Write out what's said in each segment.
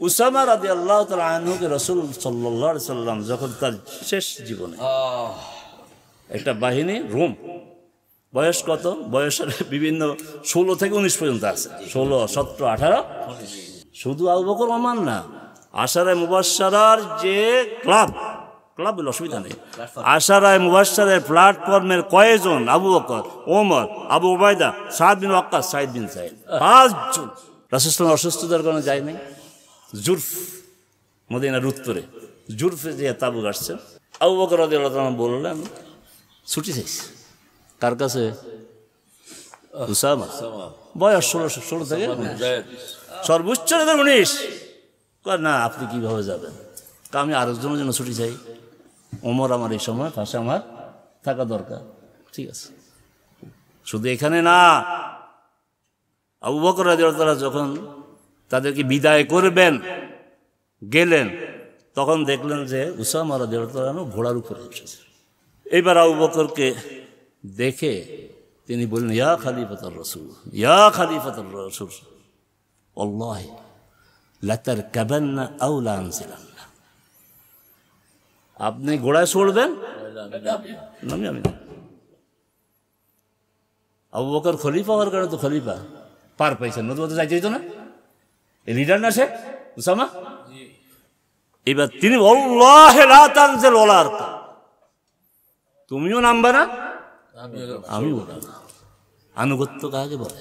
Osama রাদিয়াল্লাহু তাআলা আনহুকে রাসূল সাল্লাল্লাহু আলাইহি সাল্লাম যখন তার শেষ জীবনে একটা বাহিনী রোম, বয়স কত? বয়সের বিভিন্ন 16 থেকে 19 পর্যন্ত আছে, 16, 17, 18। শুধু আবু বকর ওমর না, আশারায়ে মুবাশশারার যে ক্লাব বলে অসুবিধা নেই, আশারায়ে মুবাশশারের প্ল্যাটফর্মের কয়েকজন? আবু বকর, ওমর, আবু উবাইদা, সাদ বিন ওয়াক্কাস, সাইদ বিন সাইদ, 5 জন। রাসূল সাল্লাল্লাহু অসুস্থতার কারণে যায় নাই। জুরফ, মদিনার উত্তরে জুরফে যে তাবুক আসছে। আবু বকর রাদিয়াল্লাহু তাআলা বললেন ছুটি চাইছি। কার কাছে? উসামা। বয়স 16 থেকে সর্বোচ্চ 19। না, আপনি কিভাবে যাবেন? আমি আরেকজনের জন্য ছুটি চাই। ওমর আমার এই সময় পাশে আমার থাকা দরকার। ঠিক আছে। শুধু এখানে না, আবু বকর রাদিয়াল্লাহু তাআলা যখন তাদেরকে বিদায় করবেন গেলেন, তখন দেখলেন যে উসামা রাদিয়াল্লাহু তাআলা ঘোড়ার উপরে বসেছে। এইবার আবু বকরকে দেখে তিনি বললেন, ইয়া খলিফাতুর রাসূল, ইয়া খলিফাতুর রাসূল, আল্লাহি লাতারকাবান্না আও লা আনজিলান্না। আপনি ঘোড়ায় চড়বেন, আমি না। আবু বকর খলিফা হওয়ার কারণে তো খলিফা পার পাইছেন, নতুবা যাইতে হইতো না। এই লিডার না সে উসামা। এবার তিনি আল্লাহি লা তানজিল ওয়ালা আরকা, তুমিও নামবে না, আমিও না। আনুগত্য কাকে বলে?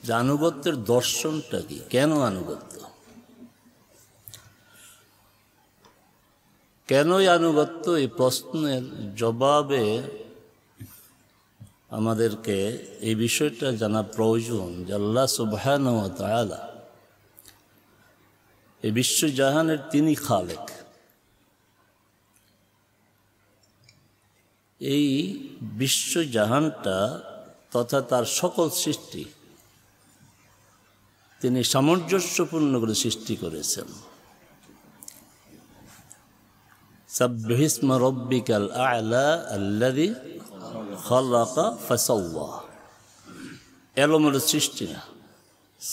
যে আনুগত্যের দর্শনটা কি, কেন আনুগত্য, কেনই আনুগত্য? এই প্রশ্নের জবাবে আমাদেরকে এই বিষয়টা জানা প্রয়োজন যে আল্লাহ সুবহানাহু ওয়া তাআলা এই বিশ্বজাহানের তিনি খালেক। এই বিশ্বজাহানটা তথা তার সকল সৃষ্টি তিনি সামঞ্জস্যপূর্ণ করে সৃষ্টি করেছেন। সাব্বিহিসমা রাব্বিকাল আ'লা আল্লাযী খালাকা ফাসাওয়া। এলোমেলো সৃষ্টি না,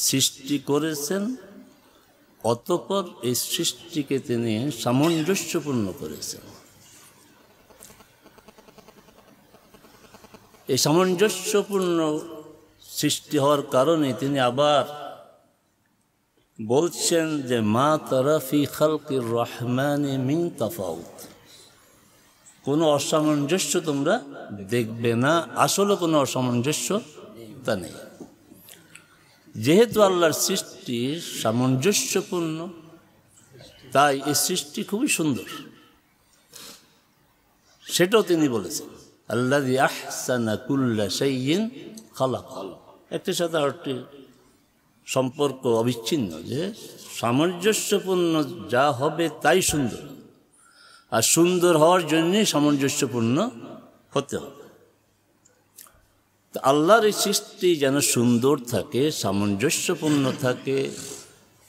সৃষ্টি করেছেন, অতঃপর এই সৃষ্টিকে তিনি সামঞ্জস্যপূর্ণ করেছেন। এই সামঞ্জস্যপূর্ণ সৃষ্টি হওয়ার কারণে তিনি আবার বলছেন যে মা তারা ফি খালকির রহমানি মিন তাফাউত, কোনো অসামঞ্জস্য তোমরা দেখবে না। আসলে কোনো অসামঞ্জস্য তা নেই। যেহেতু আল্লাহর সৃষ্টি সামঞ্জস্যপূর্ণ, তাই এই সৃষ্টি খুবই সুন্দর। সেটাও তিনি বলেছেন, আল্লাযী আহসানা কুল্লা শাইইন খালাকা। একটির সাথে আরেকটি সম্পর্ক অবিচ্ছিন্ন, যে সামঞ্জস্যপূর্ণ যা হবে তাই সুন্দর, আর সুন্দর হওয়ার জন্যই সামঞ্জস্যপূর্ণ হতে হবে। তো আল্লাহর এই সৃষ্টি যেন সুন্দর থাকে, সামঞ্জস্যপূর্ণ থাকে,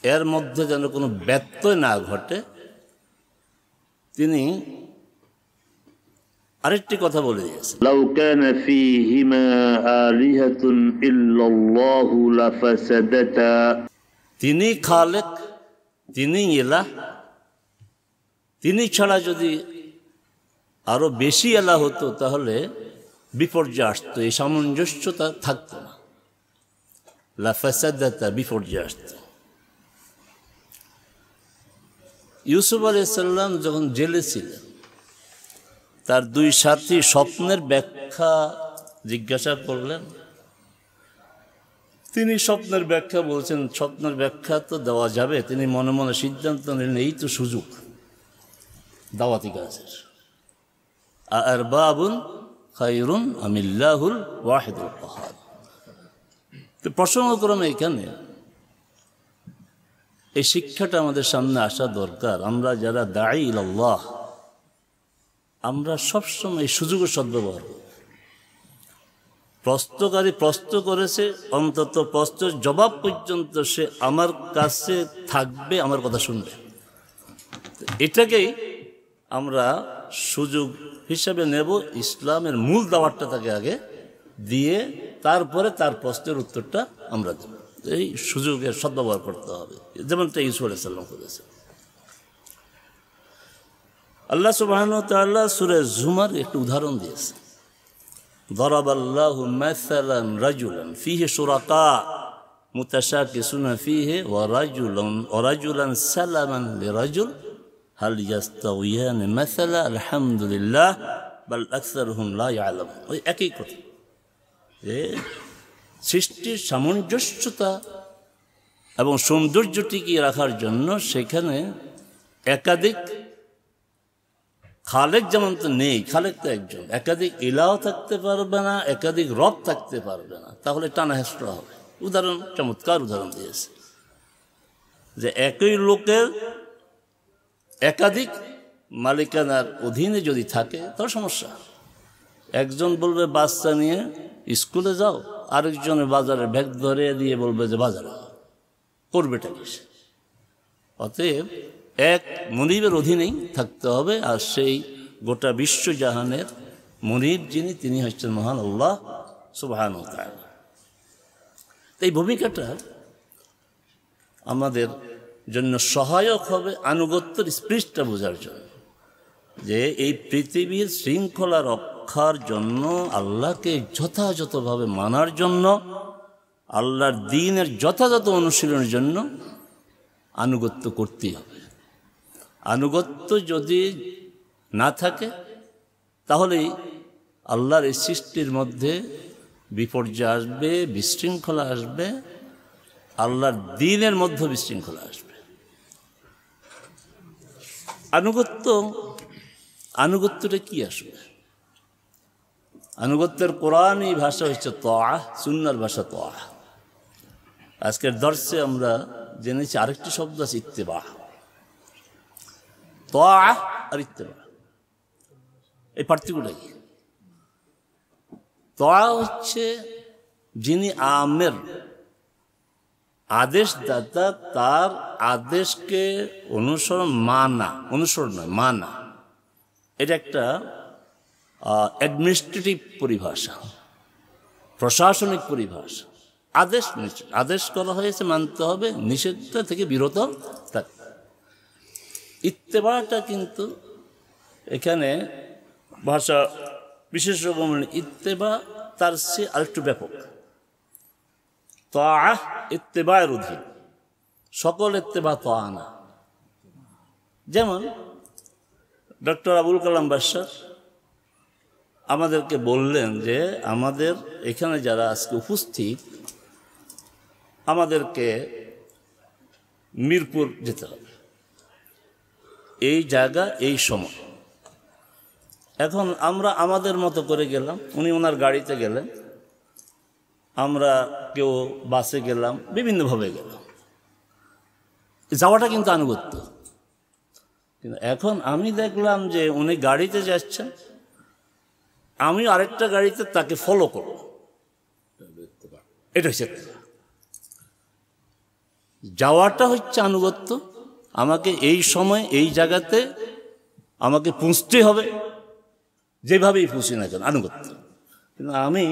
এর মধ্যে যেন কোনো ব্যত্যয় না ঘটে, তিনি আরেকটি কথা বলে দিয়েছেন, লাউ কানা ফীহিমা আলিহাতুন ইল্লাল্লাহু লাফাসাদাতা। তিনি খালেক, তিনি ইলাহ, তিনি ছাড়া যদি আরো বেশি এলাহ হতো তাহলে বিপর্যয় আসতো, এই সামঞ্জস্যতা থাকতো না। লাফাসাদাতা, বিপর্যয় আসতো। ইউসুফ আলাইহিস সালাম যখন জেলে ছিলেন, তার 2 সাথী স্বপ্নের ব্যাখ্যা জিজ্ঞাসা করলেন। তিনি স্বপ্নের ব্যাখ্যা বলছেন, স্বপ্নের ব্যাখ্যা তো দেওয়া যাবে। তিনি মনে মনে সিদ্ধান্ত নিলেন, এই তো সুযোগ দাওয়াতি কাজের। আরবাবুন খায়রুন আমিল্লাহুল ওয়াহিদুল কাহার। তো প্রসঙ্গক্রমে এখানে এই শিক্ষাটা আমাদের সামনে আসা দরকার। আমরা যারা দাঈ ইলাল্লাহ, আমরা সবসময় এই সুযোগের সদ্ব্যবহার করি। প্রশ্নকারী প্রশ্ন করেছে, অন্তত প্রশ্নের জবাব পর্যন্ত সে আমার কাছে থাকবে, আমার কথা শুনবে। এটাকেই আমরা সুযোগ হিসাবে নেব। ইসলামের মূল দাওয়াতটা তাকে আগে দিয়ে তারপরে তার প্রশ্নের উত্তরটা আমরা দেব। এই সুযোগের সদ্ব্যবহার করতে হবে, যেমনটা ইউসুফ আলাইহিস সালাম করেছেন। আল্লাহ সুবহানাহু ওয়া তাআলা সূরা জুমার একটি উদাহরণ দিয়েছে, দরাবাল্লাহু মাসালান রাজুলান ফিহি শুরাকা মুতাশাকিসুনা ফিহি ওয়া রাজুলান সালামান লিরাজুল হাল ইয়াস্তাওয়ান মাসালা আলহামদুলিল্লাহ বাল আকসারুহুম লা ইয়ালামুন। ওই একই কথা যে সৃষ্টির সামঞ্জস্যতা এবং সৌন্দর্য টিকিয়ে রাখার জন্য সেখানে একাধিক খালেক যেমন তো নেই, খালেক তো একজন, একাধিক ইলাও থাকতে পারবে না, একাধিক রব থাকতে পারবে না, তাহলে টানা হেঁচড়া হবে। উদাহরণ, চমৎকার উদাহরণ দিয়েছে যে একই লোকের একাধিক মালিকানার অধীনে যদি থাকে তাহলে সমস্যা। একজন বলবে বাচ্চা নিয়ে স্কুলে যাও, আরেকজনের বাজারে ব্যাগ ধরে দিয়ে বলবে যে বাজারে করবেটা কি। অতএব এক মনিবের অধীনেই থাকতে হবে, আর সেই গোটা বিশ্বজাহানের মনিব যিনি, তিনি হচ্ছেন মহান আল্লাহ সুবহানাহু ওয়া তাআলা। এই ভূমিকাটা আমাদের জন্য সহায়ক হবে আনুগত্যের স্পৃষ্টটা বোঝার জন্য, যে এই পৃথিবীর শৃঙ্খলা রক্ষার জন্য, আল্লাহকে যথাযথভাবে মানার জন্য, আল্লাহর দ্বীনের যথাযথ অনুশীলনের জন্য আনুগত্য করতেই হবে। আনুগত্য যদি না থাকে তাহলে আল্লাহর এই সৃষ্টির মধ্যে বিপর্যয় আসবে, বিশৃঙ্খলা আসবে, আল্লাহর দ্বীনের মধ্যে বিশৃঙ্খলা আসবে। আনুগত্যটা কি আসবে? আনুগত্যের কোরআনী ভাষা হচ্ছে তাআহ, সুন্নাহর ভাষা তাআহ। আজকের দর্শে আমরা জেনেছি আরেকটি শব্দ আছে ইত্তেবা। তাআহ আর ইত্তেবা, এই পার্থক্যটা কি? তাআহ হচ্ছে যিনি আমের, আদেশদাতা, তার আদেশকে অনুসরণ নয় মানা। এটা একটা অ্যাডমিনিস্ট্রেটিভ পরিভাষা, প্রশাসনিক পরিভাষা। আদেশ করা হয়েছে, মানতে হবে, নিষেধ থেকে বিরত থাকতে। ইত্তেবাটা কিন্তু এখানে ভাষা বিশেষ রকম ইত্তেবা তার চেয়ে আরেকটু ব্যাপক। তাআহ ইত্তেবায়ের অধীন, সকল ইত্তেবা তাআহ না। যেমন ডক্টর আবুল কালাম বাদশাহ আমাদেরকে বললেন যে আমাদের এখানে যারা আজকে উপস্থিত, আমাদেরকে মিরপুর যেতে হবে, এই জায়গা এই সময়। এখন আমরা আমাদের মতো করে গেলাম, উনি ওনার গাড়িতে গেলেন, আমরা কেউ বাসে গেলাম, বিভিন্নভাবে গেলাম। যাওয়াটা কিন্তু আনুগত্য। কিন্তু এখন আমি দেখলাম যে উনি গাড়িতে যাচ্ছেন, আমি আরেকটা গাড়িতে তাকে ফলো করব, এটা হচ্ছে যাওয়াটা হচ্ছে আনুগত্য। আমাকে এই সময় এই জায়গাতে আমাকে পৌঁছতে হবে, যেভাবেই পৌঁছি না কেন, আনুগত্য। কিন্তু আমি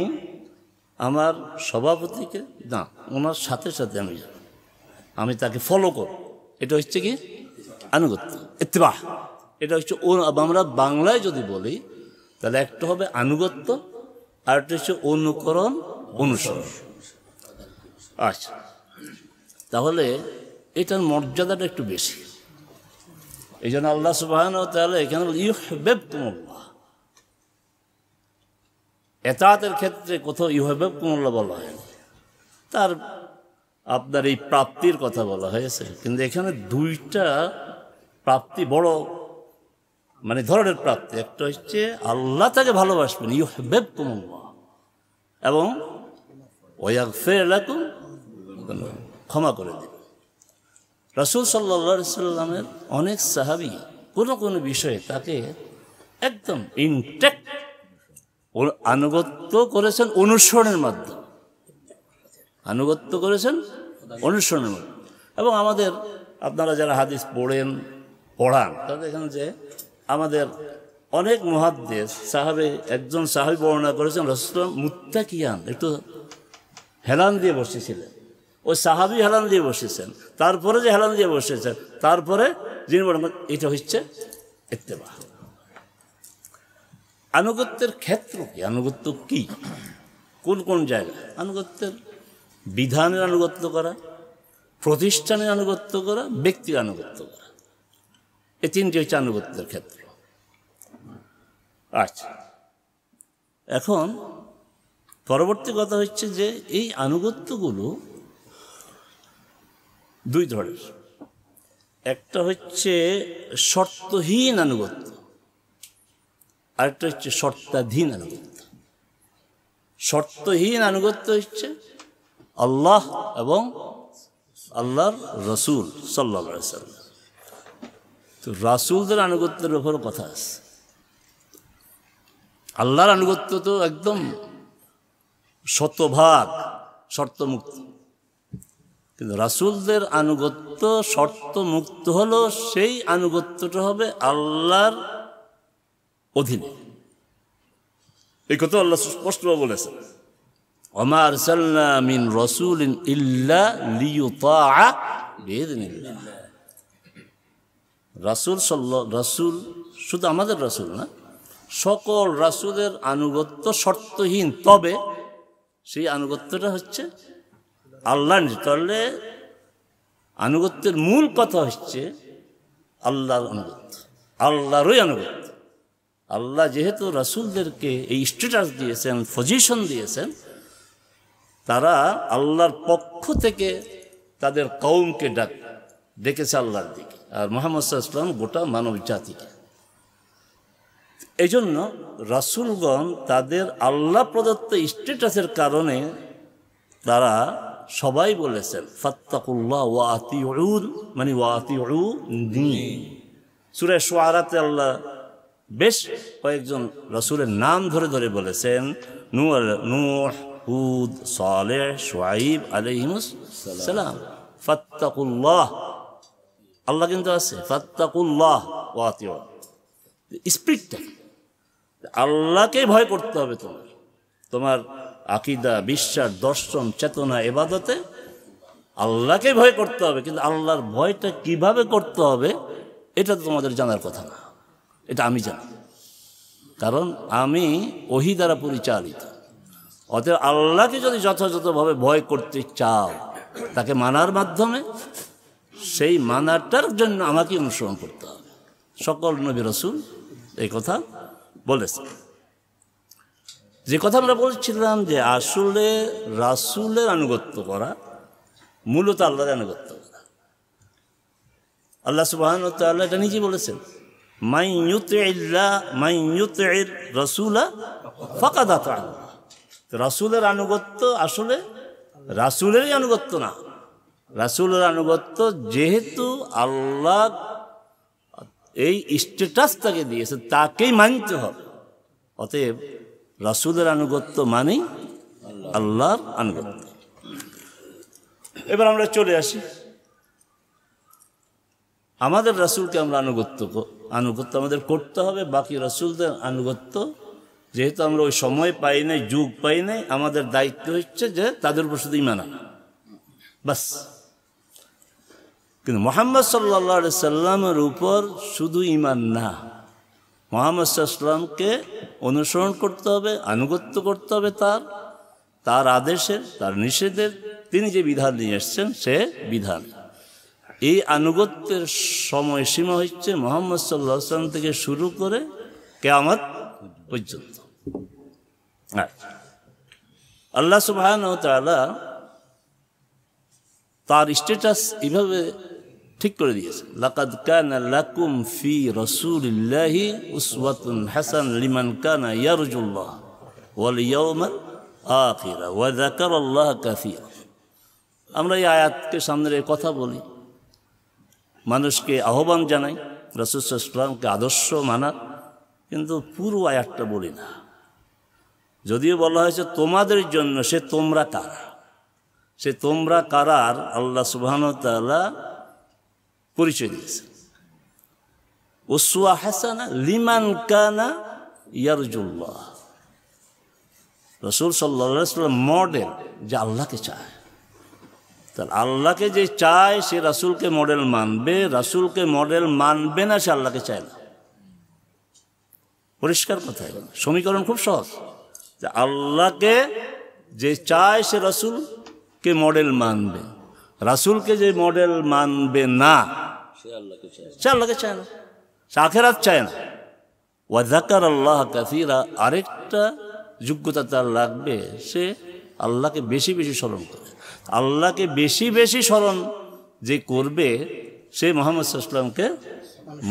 আমার সভাপতিকে না, ওনার সাথে সাথে আমি তাকে ফলো করব, এটা হচ্ছে কি আনুগত্য, ইত্তেবা। এটা হচ্ছে আমরা বাংলায় যদি বলি তাহলে একটা হবে আনুগত্য, আর একটা হচ্ছে অনুকরণ, অনুসরণ। আচ্ছা, তাহলে এটার মর্যাদাটা একটু বেশি। এই জন্য আল্লাহ সুবহানাহু ওয়া তাআলা এখানে ইউহিব্বুকুমুল্লাহ, এতাআতের ক্ষেত্রে কোথাও ইউহিব্বুকুমুল্লাহ বলা হয়নি, তার আপনার এই প্রাপ্তির কথা বলা হয়েছে। কিন্তু এখানে দুইটা প্রাপ্তি বড় ধরনের প্রাপ্তি। একটা হচ্ছে আল্লাহ তাকে ভালোবাসবেন, ইউহিব্বুকুমুল্লাহ, এবং ওয়াগফির লাকুম, ক্ষমা করে দেবেন। রাসূল সাল্লাল্লাহু আলাইহি সাল্লামের অনেক সাহাবী কোনো বিষয়ে তাকে একদম ইনটেক্ট আনুগত্য করেছেন অনুসরণের মাধ্যমে, আনুগত্য করেছেন অনুসরণের মাধ্যমে। এবং আমাদের আপনারা যারা হাদিস পড়ান তাদের এখানে যে আমাদের অনেক মুহাদ্দিস সাহাবে, একজন সাহাবী বর্ণনা করেছেন রাসূলুল্লাহ মুত্তাকিয়ান, একটু হেলান দিয়ে বসেছিলেন, ওই সাহাবি হেলান দিয়ে বসেছেন, তারপরে যে হেলান দিয়ে বসেছেন, তারপরে যিনি বলেন, এটা হচ্ছে ইত্তেবা। আনুগত্যের ক্ষেত্র কি? আনুগত্য কি? কোন কোন জায়গায় আনুগত্যের? বিধানের আনুগত্য করা, প্রতিষ্ঠানের আনুগত্য করা, ব্যক্তির আনুগত্য করা, এই তিনটি হচ্ছে আনুগত্যের ক্ষেত্র। আচ্ছা, এখন পরবর্তী কথা হচ্ছে যে এই আনুগত্যগুলো দুই ধরনের। একটা হচ্ছে শর্তহীন আনুগত্য, আরেকটা হচ্ছে শর্তাধীন আনুগত্য। শর্তহীন আনুগত্য হচ্ছে আল্লাহ এবং আল্লাহর রসুল সাল্লাল্লাহু আলাইহি ওয়াসাল্লাম। তো রাসূলদের আনুগত্যের ব্যাপারে কথা আছে। আল্লাহর আনুগত্য তো একদম শতভাগ শর্তমুক্ত, কিন্তু রাসূলদের আনুগত্য শর্তমুক্ত হলো সেই আনুগত্যটা হবে আল্লাহর অধীনে। এই কথা আল্লাহ স্পষ্টভাবে বলেছেন, ওমা আরসালনা মিন রাসূলিন ইল্লা লিইউতাআ বিইذনিল্লাহ। রাসূল শুধু আমাদের রাসূল না, সকল রাসূলের আনুগত্য শর্তহীন, তবে সেই আনুগত্যটা হচ্ছে আল্লাহ। তাহলে আনুগত্যের মূল কথা হচ্ছে আল্লাহর আনুগত্য, আল্লাহরই আনুগত্য। আল্লাহ যেহেতু রাসূলদেরকে এই স্ট্যাটাস দিয়েছেন, পজিশন দিয়েছেন, তারা আল্লাহর পক্ষ থেকে তাদের কওমকে ডেকেছে আল্লাহর দিকে, আর মুহাম্মদ সাল্লাল্লাহু আলাইহি ওয়াসাল্লাম গোটা মানব জাতিকে। এই জন্য রাসূলগণ তাদের আল্লাহ প্রদত্ত স্ট্যাটাসের কারণে তারা সবাই বলেছেন ফাত্তাকুল্লাহ ওয়া আতিউন, মানে ওয়া আতিউনি। সূরা শুআরাতে আল্লাহ বেশ কয়েকজন রাসূলের নাম ধরে ধরে বলেছেন, নূহ, হুদ, সালেহ, শুআইব আলাইহিমুস সালাম। ফাত্তাকুল্লাহ, আল্লাহ কিন্তু আছে, ফাত্তাকুল্লাহ ওয়া আতিউন। স্পিরিটটা আল্লাহকে ভয় করতে হবে। তোমার আকীদা, বিশ্বাস, দর্শন, চেতনা, ইবাদতে আল্লাহকে ভয় করতে হবে, কিন্তু আল্লাহর ভয়টা কিভাবে করতে হবে এটা তো তোমাদের জানার কথা না, এটা আমি জানি, কারণ আমি ওহী দ্বারা পরিচালিত। অতএব আল্লাহকে যদি যথাযথভাবে ভয় করতে চাও, তাকে মানার মাধ্যমে সেই মানাটার জন্য আমাকে অনুসরণ করতে হবে। সকল নবী রাসূল এই কথা বলেছে। যে কথা আমরা বলছিলাম যে আসলে রাসূলের আনুগত্য করা মূলত আল্লাহর আনুগত্য করা। আল্লাহ সুবহানাহু ওয়া তাআলা এটা নিজে বলেছেন, মান ইউতি'র রাসূলা ফাকাদ আতা আল্লাহ। রাসূলের আনুগত্য আসলে রাসূলেরই আনুগত্য না, রাসূলের আনুগত্য যেহেতু আল্লাহ এই স্ট্যাটাস তাকে দিয়েছে, তাকেই মানতে হবে। অতএব রাসূলের আনুগত্য মানে আল্লাহর আনুগত্য। এবার আমরা চলে আসি আমাদের রাসূলকে আমরা আনুগত্য আমাদের করতে হবে। বাকি রাসূলদের আনুগত্য যেহেতু আমরা ওই সময় পাই নাই, যুগ পাই নাই, আমাদের দায়িত্ব হচ্ছে যে তাদের উপর শুধু ঈমান আনা, বাস। কিন্তু মুহাম্মদ সাল্লাল্লাহু আলাইহি সাল্লামের উপর শুধু ঈমান না, মুহাম্মদ সাল্লাল্লাহু আলাইহি সাল্লামকে অনুসরণ করতে হবে, আনুগত্য করতে হবে তার আদেশের, তার নিষেধের। তিনি যে বিধান নিয়ে এসছেন সে বিধান। এই আনুগত্যের সময়সীমা হচ্ছে মুহাম্মদ সাল্লাল্লাহু আলাইহি সাল্লাম থেকে শুরু করে কিয়ামত পর্যন্ত। আল্লাহ সুবহানাহু ওয়া তাআলা তার স্ট্যাটাস এইভাবে ঠিক করে দিয়েছে, লাকাদ কানা লাকুম ফি রাসূলিল্লাহি উসওয়াতুন হাসান লিমান কানা ইয়ারজুল্লাহ ওয়াল ইয়াউমাল আখির ওয়া যাকারাল্লাহ কাসীরা। আমরা এই আয়াতকে সামনে রেখে কথা বলি, মানুষকে আহ্বান জানাই রাসূল সাল্লাল্লাহু আলাইহি ওয়াসাল্লামকে আদর্শ মানার, কিন্তু পুরো আয়াতটা বলি না। যদিও বলা হয়েছে তোমাদের জন্য, সে তোমরা কারা, সে তোমরা কারার আল্লাহ সুবহানাহু ওয়া তাআলা পরিচয় দিয়েছে। উসওয়া হাসানা লিমান কানা ইয়ারজুল্লাহ। রাসূল সাল্লাল্লাহু আলাইহি ওয়াসাল্লাম মডেল, যে আল্লাহকে চায়। তো তাহলে আল্লাহকে যে চায় সে রাসূলকে মডেল মানবে, রাসূলকে মডেল মানবে না সে আল্লাহকে চায় না। পরিষ্কার কথা, সমীকরণ খুব সহজ। যে আল্লাহকে যে চায় সে রাসূলকে মডেল মানবে, রাসূলকে যে মডেল মানবে না সে আল্লাহকে চায় না, সে আখিরাত চায় না। ওয়া যাকারাল্লাহ কাসীরা, আরেকটা যোগ্যতা তার লাগবে, সে আল্লাহকে বেশি বেশি স্মরণ করে। আল্লাহকে বেশি বেশি স্মরণ যে করবে সে মুহাম্মদ সাল্লাল্লাহু আলাইহি ওয়াসাল্লামকে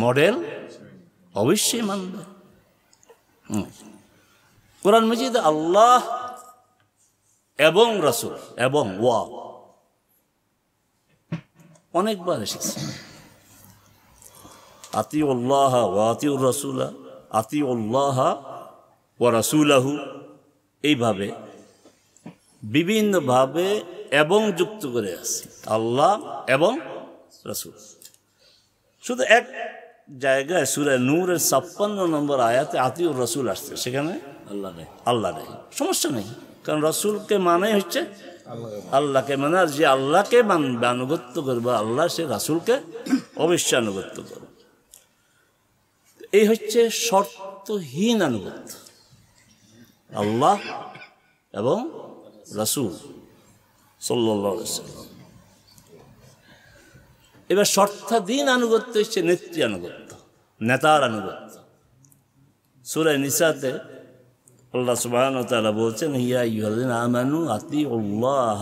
মডেল অবশ্যই মানবে। কোরআন মাজিদে আল্লাহ এবং রাসূল এবং ওয়া অনেকবার এসেছে। আতিউল্লাহ ওয়া আতিউর রাসূলা, আতিউল্লাহ ওয়া রাসূলাহু, এইভাবে বিভিন্নভাবে এবং যুক্ত করে আছে আল্লাহ এবং রাসূল। শুধু এক জায়গায় সূরা নূরের 56 নম্বর আয়াতে আতিউর রাসূল আসছে, সেখানে আল্লাহ নেই। সমস্যা নেই, কারণ রাসূলকে মানে হচ্ছে আল্লাহকে মানে, আর যে আল্লাহকে মানবে, আনুগত্য করবে আল্লাহ, সে রাসূলকে অবশ্যই আনুগত্য করবে। এই হচ্ছে শর্তহীন আনুগত্য, আল্লাহ এবং রাসূল সাল্লাল্লাহু আলাইহি ওয়াসাল্লাম। এবার শর্তাধীন আনুগত্য হচ্ছে নেত্রী আনুগত্য, নেতার আনুগত্য। সূরা নিসাতে আল্লাহ সুবহানাহু ওয়া তাআলা বলছেন, ইয়া আইয়ুহাল্লাযীনা আমানু আতিউল্লাহ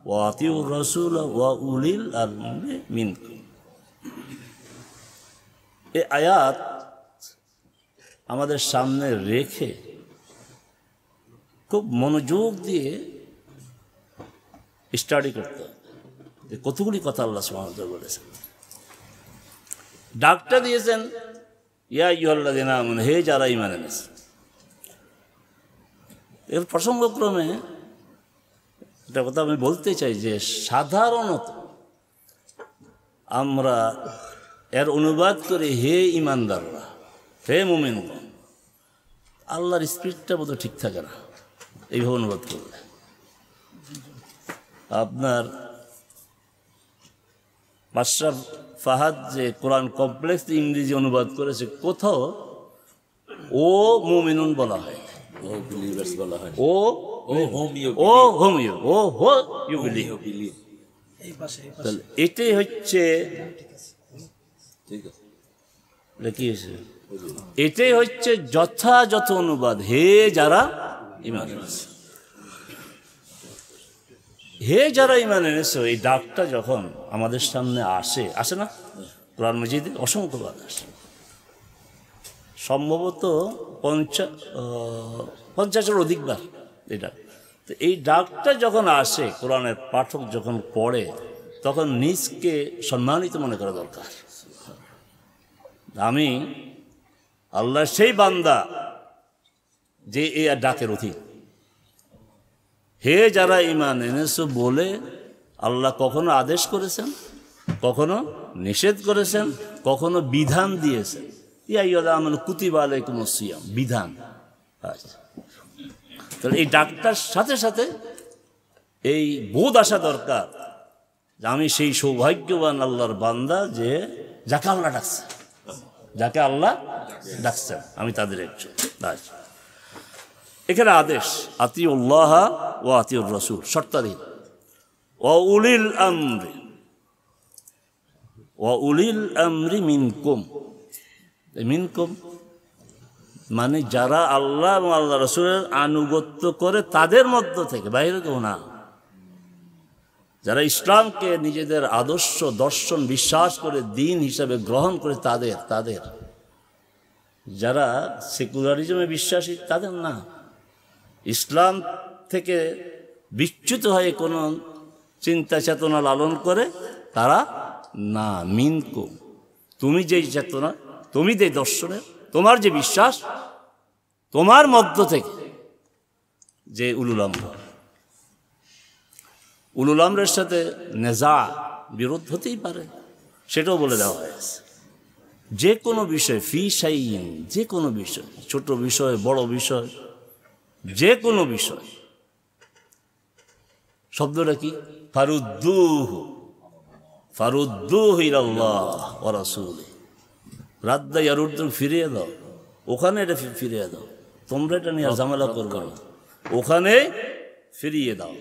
ওয়া আতিউর রাসূল ওয়া উলিল আমরি মিনকুম। এই আয়াত আমাদের সামনে রেখে খুব মনোযোগ দিয়ে স্টাডি করতে হবে যে কতগুলি কথা আল্লাহ সুবহানাহু ওয়া তাআলা বলেছেন। ডাকটা দিয়েছেন ইয়া আইয়ুহাল্লাযীনা আমানু, হে যারা ঈমান এনেছে। এর প্রসঙ্গক্রমে একটা কথা আমি বলতে চাই যে সাধারণত আমরা এর অনুবাদ করি হে ঈমানদাররা, হে মুমিনগণ। আল্লাহর স্পিরিটটা বোধহয় ঠিক থাকে না এইভাবে অনুবাদ করলে। আপনার মাশরাফ ফাহাদ যে কোরআন কমপ্লেক্স ইংরেজি অনুবাদ করেছে, কোথাও ও মুমিনুন বলা হয়, ও বিলিভার্স বলা হয়, ও হোম ইউ, ও হো ইউ বিলিভ। এটাই হচ্ছে কি হয়েছে, এটাই হচ্ছে যথাযথ অনুবাদ, হে যারা ঈমান এনেছে। হে যারা ঈমান এনেছে, এই ডাকটা যখন আমাদের সামনে আসে না কোরআন মাজিদে অসংখ্যবার আসে, সম্ভবত 50-এর অধিকবার এটা। তো এই ডাকটা যখন আসে, কোরআনের পাঠক যখন পড়ে, তখন নিজকে সম্মানিত মনে করা দরকার। আমি আল্লাহর সেই বান্দা যে এই ডাকের অধীন। হে যারা ঈমান এনেছো বলে আল্লাহ কখনো আদেশ করেছেন, কখনো নিষেধ করেছেন, কখনো বিধান দিয়েছেন। ইয়া আইয়ুহাল্লাযীনা আমানু কুতিবা আলাইকুমুস সিয়াম, বিধান। তাহলে এই ডাকটার সাথে সাথে এই বোধ আসা দরকার যে আমি সেই সৌভাগ্যবান আল্লাহর বান্দা যে যাকে আল্লাহ ডাকছে, যাকে আল্লাহ ডাকছেন, আমি তাদের একজন। এখানে আদেশ আতিউল্লাহ ওয়া আতিউর রাসূল, শর্তাধীন। ওয়া উলিল আমরি মিনকুম, মিনকুম মানে যারা আল্লাহ এবং আল্লাহ রাসূলের আনুগত্য করে তাদের মধ্য থেকে, বাইরে কেউ না। যারা ইসলামকে নিজেদের আদর্শ, দর্শন, বিশ্বাস করে দিন হিসাবে গ্রহণ করে তাদের, যারা সেকুলারিজমে বিশ্বাসী তাদের না, ইসলাম থেকে বিচ্যুত হয়ে কোনো চিন্তা চেতনা লালন করে তারা না। মিনকুম, তুমি যেই চেতনা, তুমি যে দর্শনে, তোমার যে বিশ্বাস, তোমার মধ্য থেকে যে উলুল আমরের সাথে নেজা, বিরোধ হতেই পারে, সেটাও বলে দেওয়া হয়েছে। যে কোনো বিষয়, ফি শাইইন, যে কোনো বিষয়, ছোট বিষয়, বড় বিষয়, যে কোনো বিষয়, শব্দটা কি? ফারুদ্দুহু ইলাল্লাহ ওয়া রাসূলিহি, রাদ্দা ইয়ারুদ্দু, ফিরিয়ে দাও, ওখানে এটা ফিরিয়ে দাও, তোমরা এটা নিয়ে ঝামেলা করবে না, ওখানে ফিরিয়ে দাও,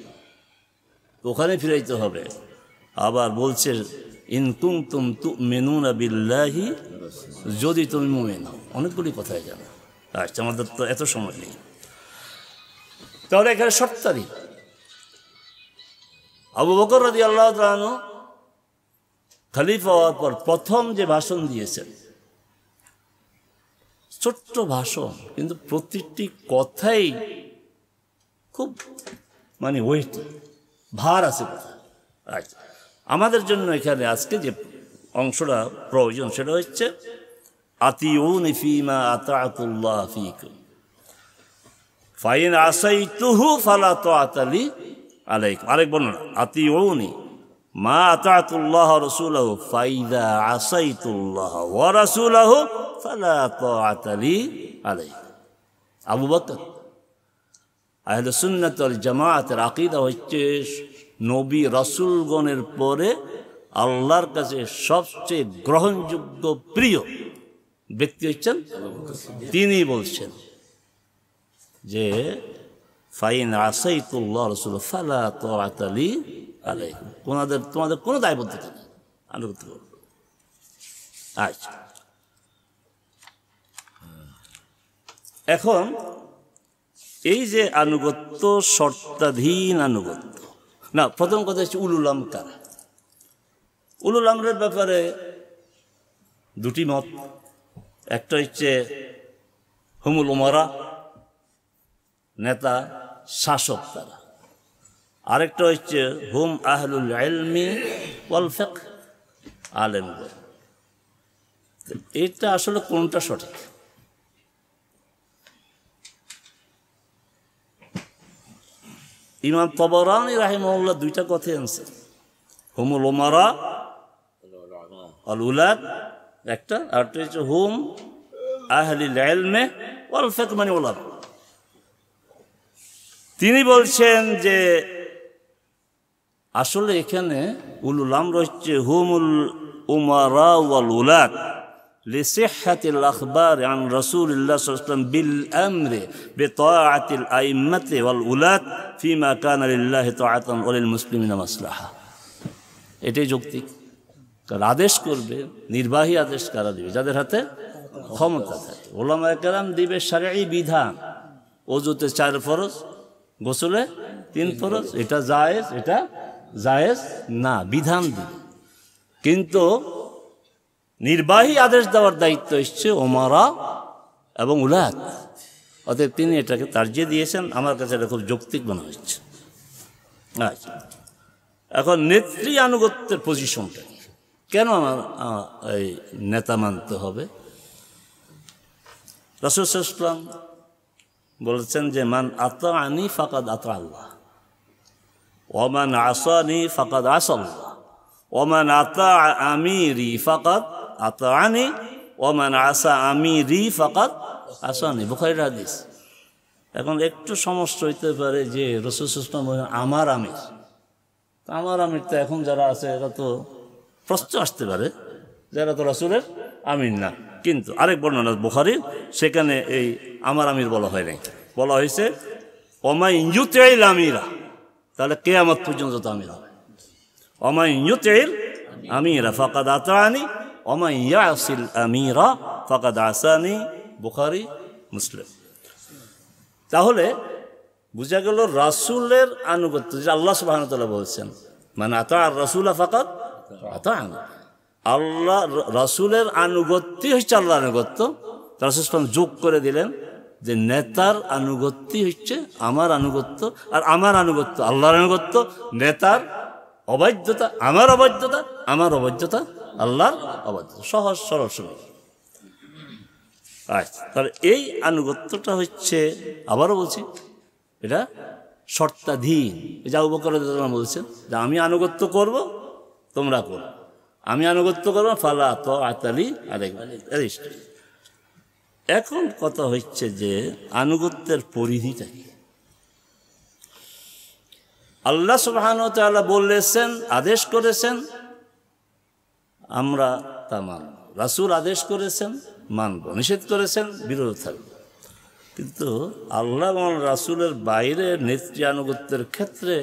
ওখানে ফিরাইতে হবে। আবার বলছে ইন কুনতুম তুমিনুনা বিল্লাহি, যদি তুমি মুমিন হও। অনেকগুলি কথাই জানো। আচ্ছা, আমাদের তো এত সময় নেই, তাহলে এখানে শর্তাদি। আবু বকর রাদিয়াল্লাহু তাআলা আনহু খলিফা হওয়ার পর প্রথম যে ভাষণ দিয়েছেন, ছোট্ট ভাষণ, কিন্তু প্রতিটি কথাই খুব ওয়েট, ভার আছে কথা। আচ্ছা, আমাদের জন্য এখানে আজকে যে অংশটা প্রয়োজন সেটা হচ্ছে আতিউনি ফীমা আতাতুল্লাহ ফীকুম ফাইন আসাইতুহু ফালা তাআতা লি আলাইকুম। আরেক বর্ণনা আতিউনি মা আতাতুল্লাহ ওয়া রাসূলুহু ফাইযা আসাইতুল্লাহ ওয়া রাসূলুহু ফালা তাআতা লি আলাইকুম। আবু বকর, আহলে সুন্নাত ওয়াল জামাআতের আকীদা হচ্ছে নবী রাসূলগণের পরে আল্লাহর কাছে সবচেয়ে গ্রহণযোগ্য প্রিয় ব্যক্তি হচ্ছেন তিনি। বলছেন যে ফাইন আসাইতুল্লাহ রাসূল ফালা তাআতা লি আলাইকুম, তোমাদের কোনো দায়বদ্ধতা নেই, আনুগত্য করো। আচ্ছা, এখন এই যে আনুগত্য, শর্তাধীন আনুগত্য না, প্রথম কথা হচ্ছে উলুল আমর কারা। উলুল আমরের ব্যাপারে দুটি মত। একটা হচ্ছে হুমুল উমারা, নেতা শাসক তারা। আরেকটা হচ্ছে হুম আহলুল ইলমি ওয়াল ফিকহ, আলেমগণ। এটা আসলে কোনটা সঠিক? ইমাম তাবারানী রাহিমাহুল্লাহ দুইটা কথাই আনছেন, হুমুল উমারা আল উলাদ একটা, আর হচ্ছে হুম আহলিল ইলমি ওয়াল ফিকহ উলামা। তিনি বলছেন যে আসলে এখানে উলুল আমর হচ্ছে হুমুল উমারা ওয়াল উলাদ লিসিহহাতিল আখবার আন রাসূলিল্লাহ সাল্লাল্লাহু আলাইহি ওয়াসাল্লাম বিল আমরি বিতাআতিল আইম্মাতি ওয়াল উলাদ ফিমা কানা লিল্লাহি তাআতান ওয়া লিল মুসলিমিনা মাসলাহা। এটাই যৌক্তিক। কারণ আদেশ করবে, নির্বাহী আদেশ কারা দিবে? যাদের হাতে ক্ষমতা থাকে। উলামায়ে কেরাম দিবে শরঈ বিধান, ওযুতে 4 ফরজ, গোসলে 3 ফরজ, এটা জায়েজ, এটা জায়েজ না, বিধান দিবে। কিন্তু নির্বাহী আদেশ দেওয়ার দায়িত্ব হচ্ছে ওমারা এবং উলাদ। অতএব তিনি এটাকে তারজিহ দিয়েছেন। আমার কাছে এটা খুব যৌক্তিক মনে হচ্ছে। আচ্ছা, এখন নেত্রী আনুগত্যের পজিশনটা কি? কেন আমার এই নেতা মানতে হবে? রাসূল সাল্লাল্লাহু আলাইহি ওয়াসাল্লাম বলেছেন যে মান আতাআনি ফাকাদ আতা আল্লাহ ওয়া মান আসানি ফাকাদ আসাল্লাহ ওয়া মান আতা আমিরি ফাকাদ আতাআনি ওয়া মান আসা আমিরি ফাকাদ আসানি। বুখারীর হাদিস। এখন একটু সমস্যা হইতে পারে যে রাসূল সাল্লাল্লাহু আলাইহি ওয়াসাল্লাম বলেন আমার আমির। আমার আমির তো এখন যারা আছে এরা তো প্রশ্ন আসতে পারে যারা তো রাসূলের আমির না। কিন্তু আরেক বর্ণনা বুখারীর, সেখানে এই আমার আমির বলা হয় নাই, বলা হয়েছে ওমা ইউতিল আমিরা, তাহলে কিয়ামত পর্যন্ত তো আমির হবে। ওমা ইউতিল আমিরা ফাকাদ আতাআনি ওমা ইয়াসিল আমিরা ফাকাদ আসানি। বুখারী, মুসলিম। তাহলে বুঝা গেল রাসূলের আনুগত্য, যে আল্লাহ সুবহানাহু ওয়া তাআলা বলছেন মান আতা আর রাসূলা ফাকাদ আতাআনি। আল্লাহ রাসূলের আনুগত্যই হচ্ছে আল্লাহর আনুগত্য। রাসূল সাল্লাল্লাহু যোগ করে দিলেন যে নেতার আনুগত্যই হচ্ছে আমার আনুগত্য, আর আমার আনুগত্য আল্লাহর আনুগত্য। নেতার অবাধ্যতা আমার অবাধ্যতা, আমার অবাধ্যতা আল্লাহর অবাধ্যতা। সহজ সরল শুনি। আচ্ছা, তাহলে এই আনুগত্যটা হচ্ছে, আবারও বলছি, এটা শর্তাধীন। যা আবু বকর রাদিয়াল্লাহু আনহু বলছেন যে আমি আনুগত্য করব, তোমরা করো। আমি আনুগত্য করবো, ফালা তাআতা লি আলাইকুম। এখন কথা হচ্ছে যে আনুগত্যের পরিধিটা কি? আল্লাহ সুবহানাহু ওয়া তাআলা বলেছেন, আদেশ করেছেন, আমরা তা মানব। রাসূল আদেশ করেছেন, মানব। নিষেধ করেছেন, বিরত থাকব। কিন্তু আল্লাহ এবং রাসূলের বাইরে নেত্রী আনুগত্যের ক্ষেত্রে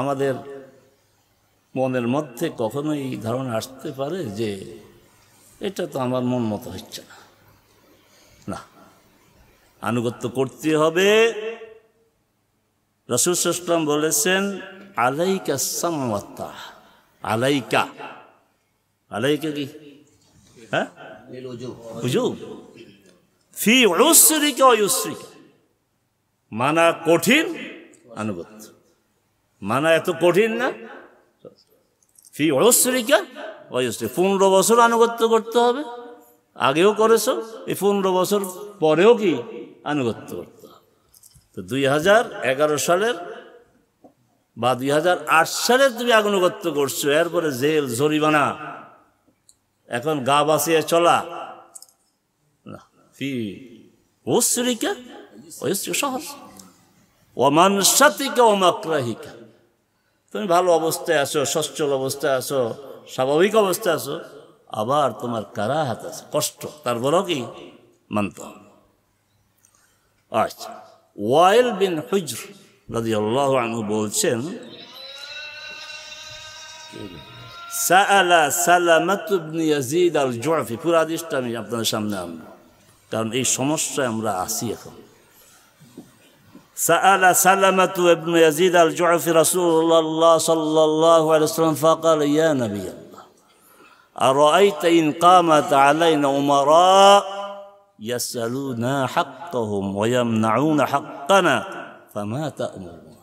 আমাদের মনের মধ্যে কখনোই এই ধারণা আসতে পারে যে এটা তো আমার মন মতো হচ্ছে না। না, আনুগত্য করতে হবে। রাসূল সাল্লাল্লাহু আলাইহি ওয়াসাল্লাম বলেছেন, আলাইকা সামওয়াতা। আলাইকা, আলাইকা কি? হ্যাঁ, বুঝুন, ফি উসরিকা ওয়া ইউসরিকা, মানা কঠিন, আনুগত্য মানা এত কঠিন না। ফি উসরিকা ওয়া ইউসরিকা, 15 বছর আনুগত্য করতে হবে। আগেও করেছো, এই 15 বছর পরেও কি আনুগত্য করতে হবে। তো 2011 সালের বা 2008 সালের তুমি আনুগত্য করছো, এরপরে জেল, জরিমানা, এখন গা বাঁচিয়ে চলা না। ফি উসরিকা ওয়া ইউসরিকা, সহজ। ওয়া মানশাতিকা ওয়া মাকরাহিকা, তুমি ভালো অবস্থায় আছো, সচ্ছল অবস্থায় আছো, স্বাভাবিক অবস্থায় আছো, আবার তোমার কারাহাত আছে, কষ্ট, তারপরেও কি মানতে হবে। আচ্ছা, ওয়াইল বিন হুজর রাদিয়াল্লাহু আনহু বলছেন, সাআলা সালামাত ইবনে ইয়াজিদ আল জুআফি। পুরো হাদিসটা আমি আপনাদের সামনে আনবো, কারণ এই সমস্যায় আমরা আছি এখন। سأل سلمة بن يزيد الجعفي رسول الله صلى الله عليه وسلم فقال يا نبي الله أرأيت إن قامت علينا أمراء يسألونا حقهم ويمنعون حقنا فما تأمرون।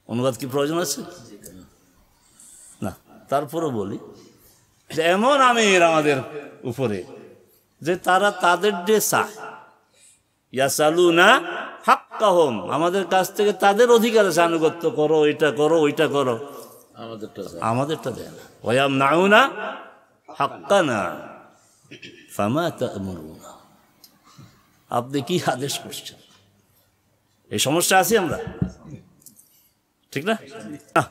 অনুবাদ কি প্রয়োজন আছে? না, তারপরও বলি যে এমন আমির আমাদের উপরে যে তারা তাদের দিয়ে চায়, ইয়াসালুনা হাক্কাহুম, আমাদের কাছ থেকে তাদের অধিকার আছে, আনুগত্য করো, এটা করো, ওইটা করো, আমাদেরটা দেয় না। ওয়ায়ামনাউনা হাক্কানা ফামা তা'মুরুনা, আপনি কি আদেশ করছেন? এই সমস্যা আছি আমরা, ঠিক না?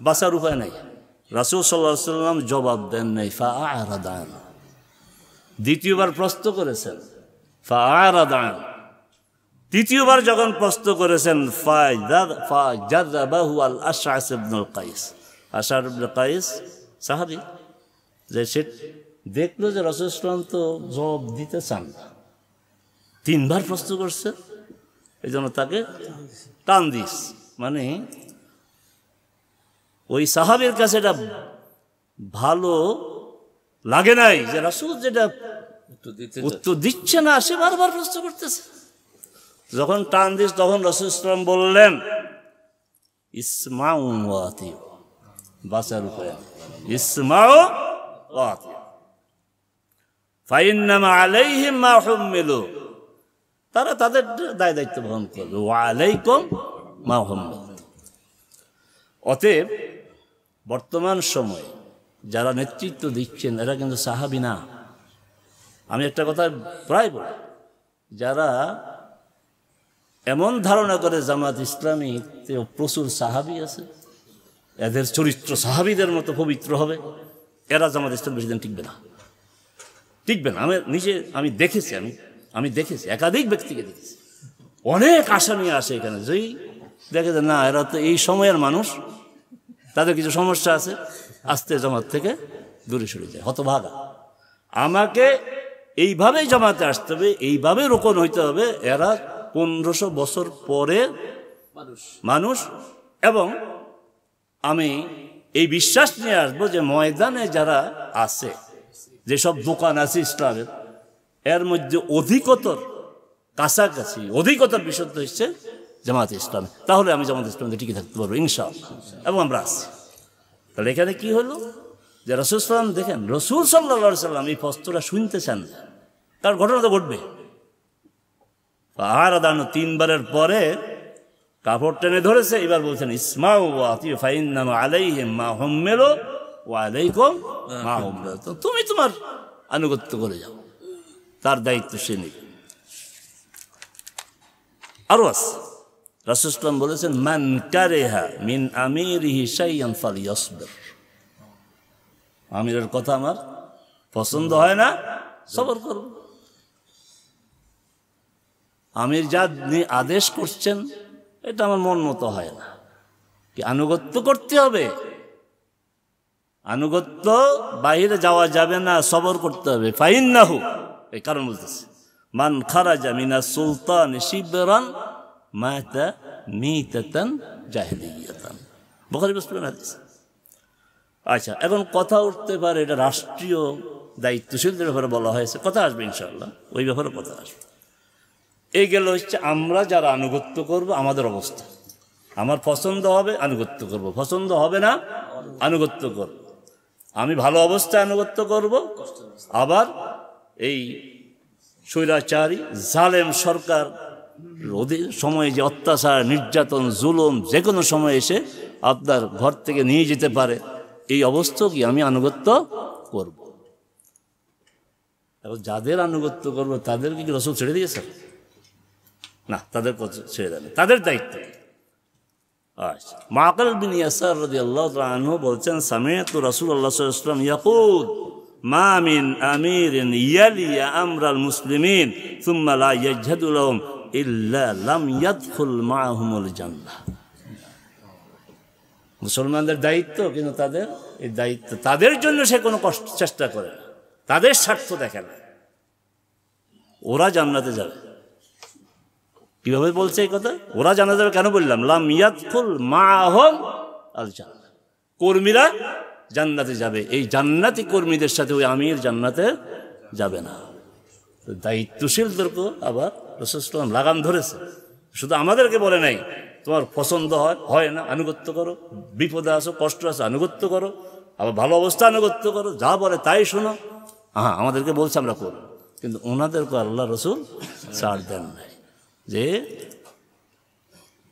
বাঁচার উপায় নাই। রাসূল সাল্লাল্লাহু আলাইহি ওয়াসাল্লাম জবাব দেন নাই, ফাআরাদা আনহু। দ্বিতীয়বার প্রশ্ন করেছেন, ফাআরাদা আনহু। তৃতীয়বার যখন প্রশ্ন করেছেন, ফাজাযাবাহু আল আশআস ইবনুল কাইস। আশআস ইবনে কাইস সাহাবী, যে সে দেখলো যে রাসূল সাল্লাল্লাহু আলাইহি ওয়াসাল্লাম তো জবাব দিতে চান না, 3 বার প্রশ্ন করছে, এই জন্য তাকে টান দিস। মানে ওই সাহাবীর কাছে এটা ভালো লাগে নাই যে রাসূল যেটা উত্তর দিচ্ছে না, সে বারবার প্রশ্ন করতেছে। যখন টান দিস তখন রাসূল সাল্লাল্লাহু আলাইহি ওয়াসাল্লাম বললেন, ইসমাউ ওয়া আতিউ, বাঁচার উপায়, ইসমাউ ওয়া আতিউ, ফাইন্নামা আলাইহিম মা হুম্মিলু, তারা তাদের দায় দায়িত্ব বহন করবে, ওয়া আলাইকুম মা হুম্মিলু। অতএব বর্তমান সময়ে যারা নেতৃত্ব দিচ্ছেন এরা কিন্তু সাহাবী না। আমি একটা কথা প্রায় বলি, যারা এমন ধারণা করে জামাত ইসলামীতে প্রচুর সাহাবী আছে, এদের চরিত্র সাহাবীদের মতো পবিত্র হবে, এরা জামাত ইসলাম বেশি দিন টিকবে না, টিকবে না। আমি দেখেছি, একাধিক ব্যক্তিকে দেখেছি, অনেক আশা নিয়ে আসে এখানে, যেই দেখে যে না, এরা তো এই সময়ের মানুষ, তাদের কিছু সমস্যা আছে, আস্তে জামাত থেকে দূরে সরে যায়, হতভাগা। আমাকে এইভাবেই জামাতে আসতে হবে, এইভাবে রোকন হইতে হবে, এরা 1500 বছর পরে মানুষ। এবং আমি এই বিশ্বাস নিয়ে আসবো যে ময়দানে যারা আছে, যেসব দোকান আছে ইসলামের, এর মধ্যে অধিকতর কাছাকাছি, অধিকতর বিশুদ্ধ হচ্ছে জামাত ইসলাম। তাহলে আমি জামাত ইসলামে টিকে থাকতে পারবো ইনশাআল্লাহ, এবং আমরা আসছি। তাহলে এখানে কি হলো যে রাসূল সাল্লাল্লাহু আলাইহি ওয়াসাল্লাম, দেখেন রাসূল সাল্লাল্লাহু আলাইহি ওয়াসাল্লাম এই প্রশ্নটা শুনতে চান না, তার ঘটনা তো ঘটবে। ফাআরাদানু 3 বারের পরে কাপড় টেনে ধরেছে, এবার বলছেন ইসমাউ ওয়া আতিউ ফাইন্নামা আলাইহিম মা হুম্মিলু ওয়া আলাইকুম মা হুম্মিলু, তো তুমি তোমার আনুগত্য করে যাও, তার দায়িত্ব সে নেবে। আরো আছে, রাসূল সাল্লাল্লাহু আলাইহি ওয়াসাল্লাম বলেছেন, মান কারিহা মিন আমিরিহি শাইআন ফালিয়াসবির। আমিরের কথা আমার পছন্দ হয় না, সবর করব। আমির যা আদেশ করছেন এটা আমার মন মতো হয় না, কি আনুগত্য করতে হবে, আনুগত্য বাইরে যাওয়া যাবে না, সবর করতে হবে। ফাইন্নাহু, এই কারণ বলতেছে, মান খারাজা মিনাস সুলতান শিবরান মাতা মিতাতান জাহিলিয়াতান, বুখারী মুসলিমের হাদিস। আচ্ছা, এখন কথা উঠতে পারে এটা রাষ্ট্রীয় দায়িত্বশীলদের ব্যাপারে বলা হয়েছে, কথা আসবে ইনশাআল্লাহ, ওই ব্যাপারে কথা আসবে। এই গেল হচ্ছে আমরা যারা আনুগত্য করব আমাদের অবস্থা। আমার পছন্দ হবে আনুগত্য করব, পছন্দ হবে না আনুগত্য করব। আমি ভালো অবস্থায় আনুগত্য করব, আবার এই স্বৈরাচারী জালেম সরকার সময়ে যে অত্যাচার, নির্যাতন, জুলুম যে কোনো সময় এসে আপনার ঘর থেকে নিয়ে যেতে পারে, এই অবস্থা কি আমি আনুগত্য করব। এখন যাদের আনুগত্য করব তাদেরকে কি রাসূল ছেড়ে দিয়েছে? না, তাদের ছেড়ে দেন, তাদের দায়িত্ব। আচ্ছা, মাকাল বিন ইয়াসার রাদিয়াল্লাহু তাআলা আনহু বলছেন, সামি'তু রাসূলুল্লাহ সাল্লাল্লাহু আলাইহি ওয়াসাল্লাম ইয়াকুল মা মিন আমিরিন ইয়ালি আমরাল মুসলিমিন সুম্মা লা ইয়াজহাদু লাহুম ইল্লা লাম ইয়াদখুল মাআহুমুল জান্নাহ। মুসলমানদের দায়িত্ব, কিন্তু তাদের এই দায়িত্ব, তাদের জন্য সে কোনো কষ্ট চেষ্টা করে না, তাদের স্বার্থ দেখে না, ওরা জান্নাতে যাবে। কিভাবে বলছে এই কথা? ওরা জানা যাবে কেন বললাম? লাম ইয়াদখুল মাআহুম আল জান্নাহ, কর্মীরা জান্নাতে যাবে, এই জান্নাতি কর্মীদের সাথে ওই আমির জান্নাতে যাবে না। দায়িত্বশীলদেরকে আবার রাসূল সাল্লাল্লাহু আলাইহি ওয়াসাল্লাম লাগাম ধরেছে। শুধু আমাদেরকে বলে নাই তোমার পছন্দ হয় না আনুগত্য করো, বিপদে আসো, কষ্ট আসো, আনুগত্য করো, আবার ভালো অবস্থা আনুগত্য করো, যা বলে তাই শোনো। হ্যাঁ, আমাদেরকে বলছে আমরা করব, কিন্তু ওনাদেরকে আল্লাহ রাসূল ছাড় দেন নাই। যে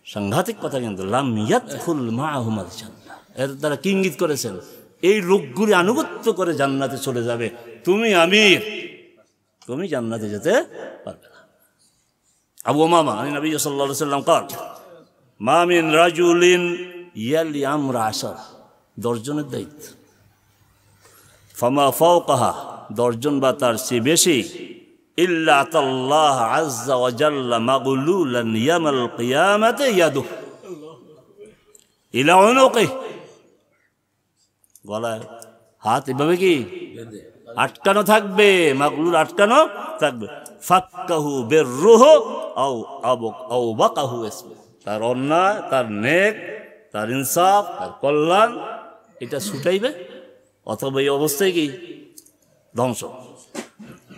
সাংঘাতিক কথা, কিন্তু লাম ইয়াদখুল মাআহুমুল জান্নাহ, এর দ্বারা কি ইঙ্গিত করেছেন? এই লোকগুলি আনুগত্য করে জান্নাতে চলে যাবে, তুমি আমির, তুমি জান্নাতে যেতে পারবে না। আবু উমামা আন নবী সাল্লাল্লাহু আলাইহি ওয়াসাল্লাম قال মা মিন রাজুলিন ইয়ালি আমরা 10, 10 জনের দায়িত্ব, ফামা ফাওকাহা, 10 জন বা তার চেয়ে বেশি, ইল্লা আতাল্লাহ আযজা ওয়া জাল্লা মাগলুলান ইয়ামাল কিয়ামাতি ইয়াদু ইলা উনুকি, গলায় হাত এভাবে কি আটকানো থাকবে, মাগলুল আটকানো থাকবে। ফাক্কাহু বিররুহ আও বাকাহু ইসমু, তার অন্যায়, তার নেক, তার ইনসাফ, তার কল্যাণ এটা ছুটাইবে, অথবা এই অবস্থায় কি ধ্বংস।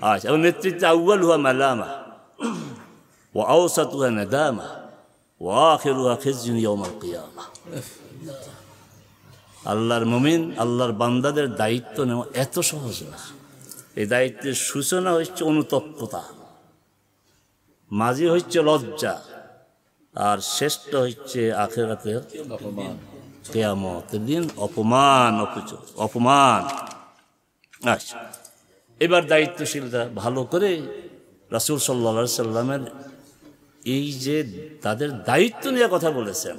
আচ্ছা, এবং নেতৃত্বে আউয়ালুহা মালামা ওয়া আওসাতুহা নাদামা ওয়া আখিরুহা খিজয়ুন ইয়াউমাল কিয়ামাহ। আল্লাহর মুমিন, আল্লাহর বান্দাদের দায়িত্ব নেওয়া এত সহজ না। এই দায়িত্বের সূচনা হচ্ছে অনুতপ্ততা, মাঝে হচ্ছে লজ্জা, আর শ্রেষ্ঠ হচ্ছে আখিরাতের কিয়ামতের দিন অপমান, অপমান। আচ্ছা, এবার দায়িত্বশীলরা ভালো করে রাসূল সাল্লাল্লাহু আলাইহি সাল্লামের এই যে তাদের দায়িত্ব নিয়ে কথা বলেছেন,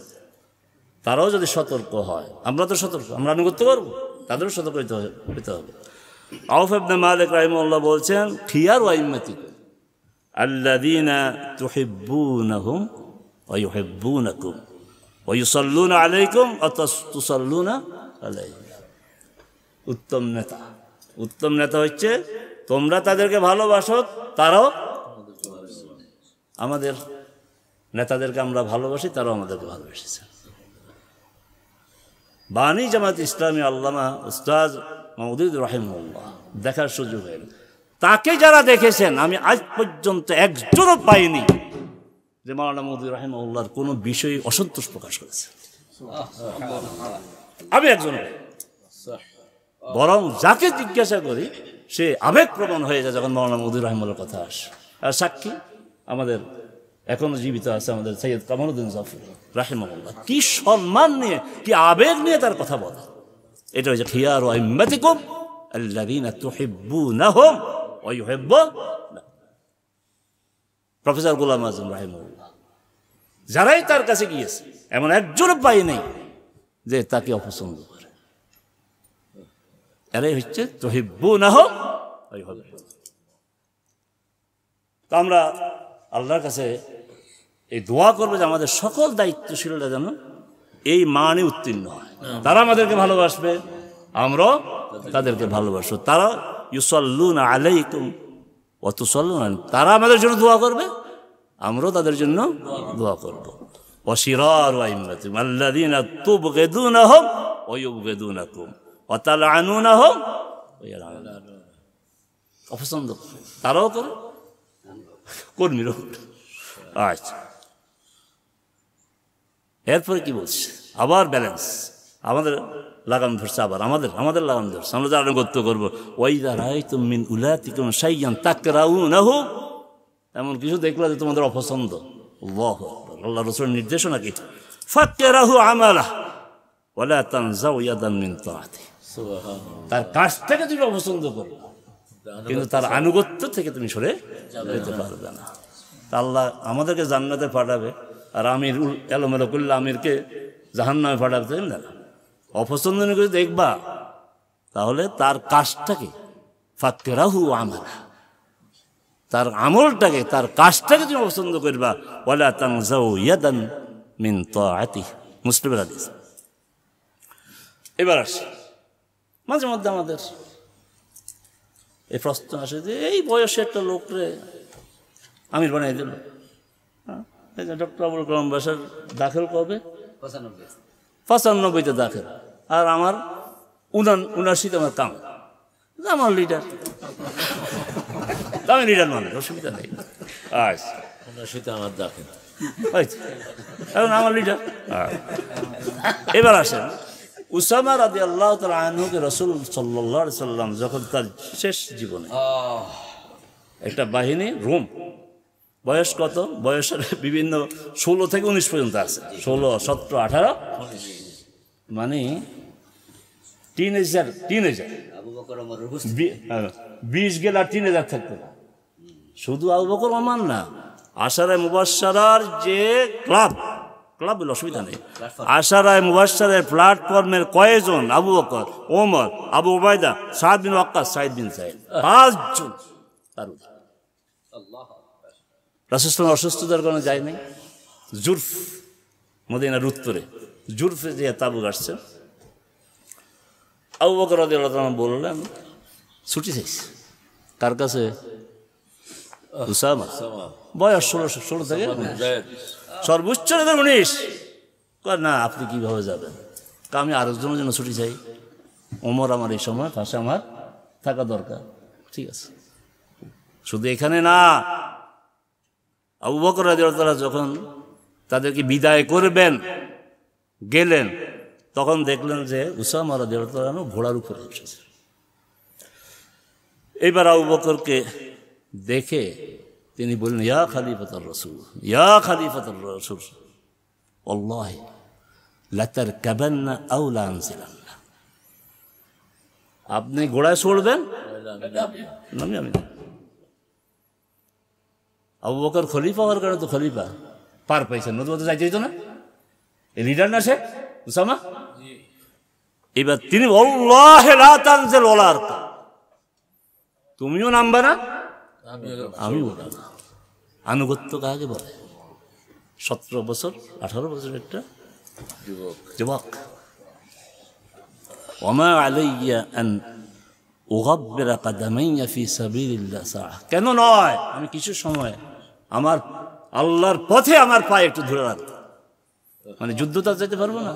তারাও যদি সতর্ক হয়, আমরা তো সতর্ক, আমরা আনুগত্য করবো, তাদেরও সতর্ক হইতে হবে। আউফ ইবনে মালিক রাহিমাহুল্লাহ বলছেন, খিয়ারু আইম্মাতিকুম আল্লাযীনা তুহিব্বুনাহুম ওয়া ইউহিব্বুনাকুম ওয়া ইউসাল্লুনা আলাইকুম ওয়া তুসাল্লুনা আলাইহিম। উত্তম নেতা হচ্ছে তোমরা তাদেরকে ভালোবাসো, তারাও আমাদের নেতাদেরকে আমরা ভালোবাসি, তারাও আমাদেরকে ভালোবেসেছে। বানী জামাত ইসলামী আল্লামা উস্তাদ মাহমুদ রাহিমাহুল্লাহ দেখার সুযোগ হয়ে গেল। তাকে যারা দেখেছেন, আমি আজ পর্যন্ত একজনও পাইনি যে মাওলানা মাহমুদ রাহিমাহুল্লাহর কোনো বিষয়ে অসন্তোষ প্রকাশ করেছে, আমি একজন। বরং যাকে জিজ্ঞাসা করি সে আবেগপ্রবণ হয়ে যায় যখন মাওলানা মাহমুদ রাহিমাহুল্লাহর কথা আসে। আর সাক্ষী আমাদের এখনো জীবিত আছে আমাদের সৈয়দ কামালউদ্দিন জাফর রাহিমাহুল্লাহ, কি সম্মান নিয়ে, কি আবেগ নিয়ে তার কথা বলে। এটা হচ্ছে খিয়ারু আইম্মাতিকুম আল্লাযীনা তুহিব্বুনাহুম ওয়া ইউহিব্বুনাকুম। প্রফেসর গোলাম আযম রাহিমাহুল্লাহ যারাই তার কাছে গিয়েছে এমন একজনও পাই নেই যে তাকে অপছন্দ করে। এরাই হচ্ছে তুহিব্বুনাহু ওয়া ইউহিব্বুনাকুম। তো আমরা আল্লাহর কাছে এই দোয়া করবো যে আমাদের সকল দায়িত্বশীলরা যেন এই মানে উত্তীর্ণ হয়। তারা আমাদেরকে ভালোবাসবে, আমরাও তাদেরকে ভালোবাসবো। তারা ইউসাল্লুনা আলাইকুম ওয়া তুসাল্লুনা, তারা আমাদের জন্য দোয়া করবে, আমরাও তাদের জন্য দোয়া করবো। ওয়া শিরারু আইম্মাতিহিম আল্লাযীনা তুবগিদুনাহুম ওয়া ইউবগিদুনাকুম ওয়া তালআনুনাহুম ওয়া ইয়ালআনুনাকুম। অপছন্দ তারাও করে, কর্মীরও। আচ্ছা, এরপরে কি বলছে? আবার ব্যালেন্স আমাদের লাগাম ধরছে, আবার আমাদের লাগাম ধরছে। আমরা যারা আনুগত্য করবো, ওয়াইযা রাআইতুম মিন উলাতিকুম শাইয়ান তাকরাউনাহু, এমন কিছু দেখলে যে তোমাদের অপছন্দ, আল্লাহু আকবার, আল্লাহ রাসূলের নির্দেশনা কি? ফাকরাহু আমালাহ ওয়া লা তানজাউ ইয়াদান মিন তাআতিহি, তার কাজ থেকে তুমি অপছন্দ করো, কিন্তু তার আনুগত্য থেকে তুমি সরে যেতে পারবে না। তা আল্লাহ আমাদেরকে জান্নাতে পাঠাবে, আর আমির এলোমেলো করলে আমিরকে জাহান্নামে পাঠাবে না। অপছন্দ করে দেখবা, তাহলে তার কাজটাকে ফাকরাহু আমালা, তার আমলটাকে, তার কাজটাকে তুমি পছন্দ করবা। ওয়ালা তানজাউ ইয়াদান মিন তাআতিহি, মুসলিমের হাদিস। এবার আসি, মাঝে মধ্যে আমাদের এই প্রশ্ন আসে যে এই বয়সে একটা লোকরে আমির বানাই দিল। এই যে ডক্টর আবুল কালাম বাসার দাখিল কবে? 95-তে দাখিল, আর আমার 79-তে আমার কাম, আমার লিডার, আমি লিডার মানে অসুবিধা নেই। আচ্ছা, 79-তে আমার দাখিল, এখন আমার লিডার। এবার আসেন, উসামা রাদিয়াল্লাহু তাআলা আনহুকে রাসূল সাল্লাল্লাহু আলাইহি সাল্লাম যখন তার শেষ জীবনে একটা বাহিনী, রোম, বয়স কত? বয়সের বিভিন্ন 16 থেকে 19 পর্যন্ত আছে, 16, 17, 18, মানে টিনেজার 20 গেল আর টিনেজার থাকতো। শুধু আবু বকর ওমর না, আশারায়ে মুবাশশারার যে ক্লাব বলে অসুবিধা নেই, আশারায়ে মুবাশশারের প্ল্যাটফর্মের কয়েকজন? আবু বকর, ওমর, আবু উবাইদা, সাদ বিন ওয়াক্কাস, সাঈদ বিন সাঈদ, 5 জন। রাসূল সাল্লাল্লাহু আলাইহি ওয়াসাল্লাম অসুস্থতার কারণে যায় নাই, জুরফ, মদিনার উত্তরে জুরফে যে তাবু গাড়ছে। আবু বকর রাদিয়াল্লাহু তাআলা বললেন ছুটি চাইছে, কার কাছে? উসামা, বয়স 16 থেকে সর্বোচ্চ 19। না, আপনি কিভাবে যাবেন? আমি আরেকজনের জন্য ছুটি চাই, ওমর আমার এই সময় পাশে আমার থাকা দরকার। ঠিক আছে, শুধু এখানে না, আবু বকর রাদিয়াল্লাহু তাআলা যখন তাদেরকে বিদায় করবেন গেলেন, তখন দেখলেন যে উসামা রাদিয়াল্লাহু তাআলা ঘোড়ার উপরে এসেছে। এইবার আবু বকরকে দেখে তিনি বললেন, ইয়া খলিফাতুর রাসূল, ইয়া খলিফাতুর রাসূল, ওয়াল্লাহি লাতারকাবান্না আও লা আনজিলান্না, আপনি ঘোড়ায় চড়বেন, আমি আবু বকর খলিফা হওয়ার কারণে তো খলিফা পার পাইছেন, নতুন যাইতে হইতো না, লিডার না সে উসামা। এবার তিনি আল্লাহ লা তানজিল ওয়ালা আরকা, তুমিও নামবা না, আমিও না। আনুগত্য কাকে বলে? 17 বছর 18 বছরের একটা যুবক। ওমা আলাইয়া আন উগাব্বিরা কাদামাইয়া ফি সাবিলিল্লাহ সাআহ, কেন নয়, আমি কিছু সময় আমার আল্লাহর পথে আমার পায়ে একটু ধরে রাখবো, মানে যুদ্ধটা যেতে পারবো না,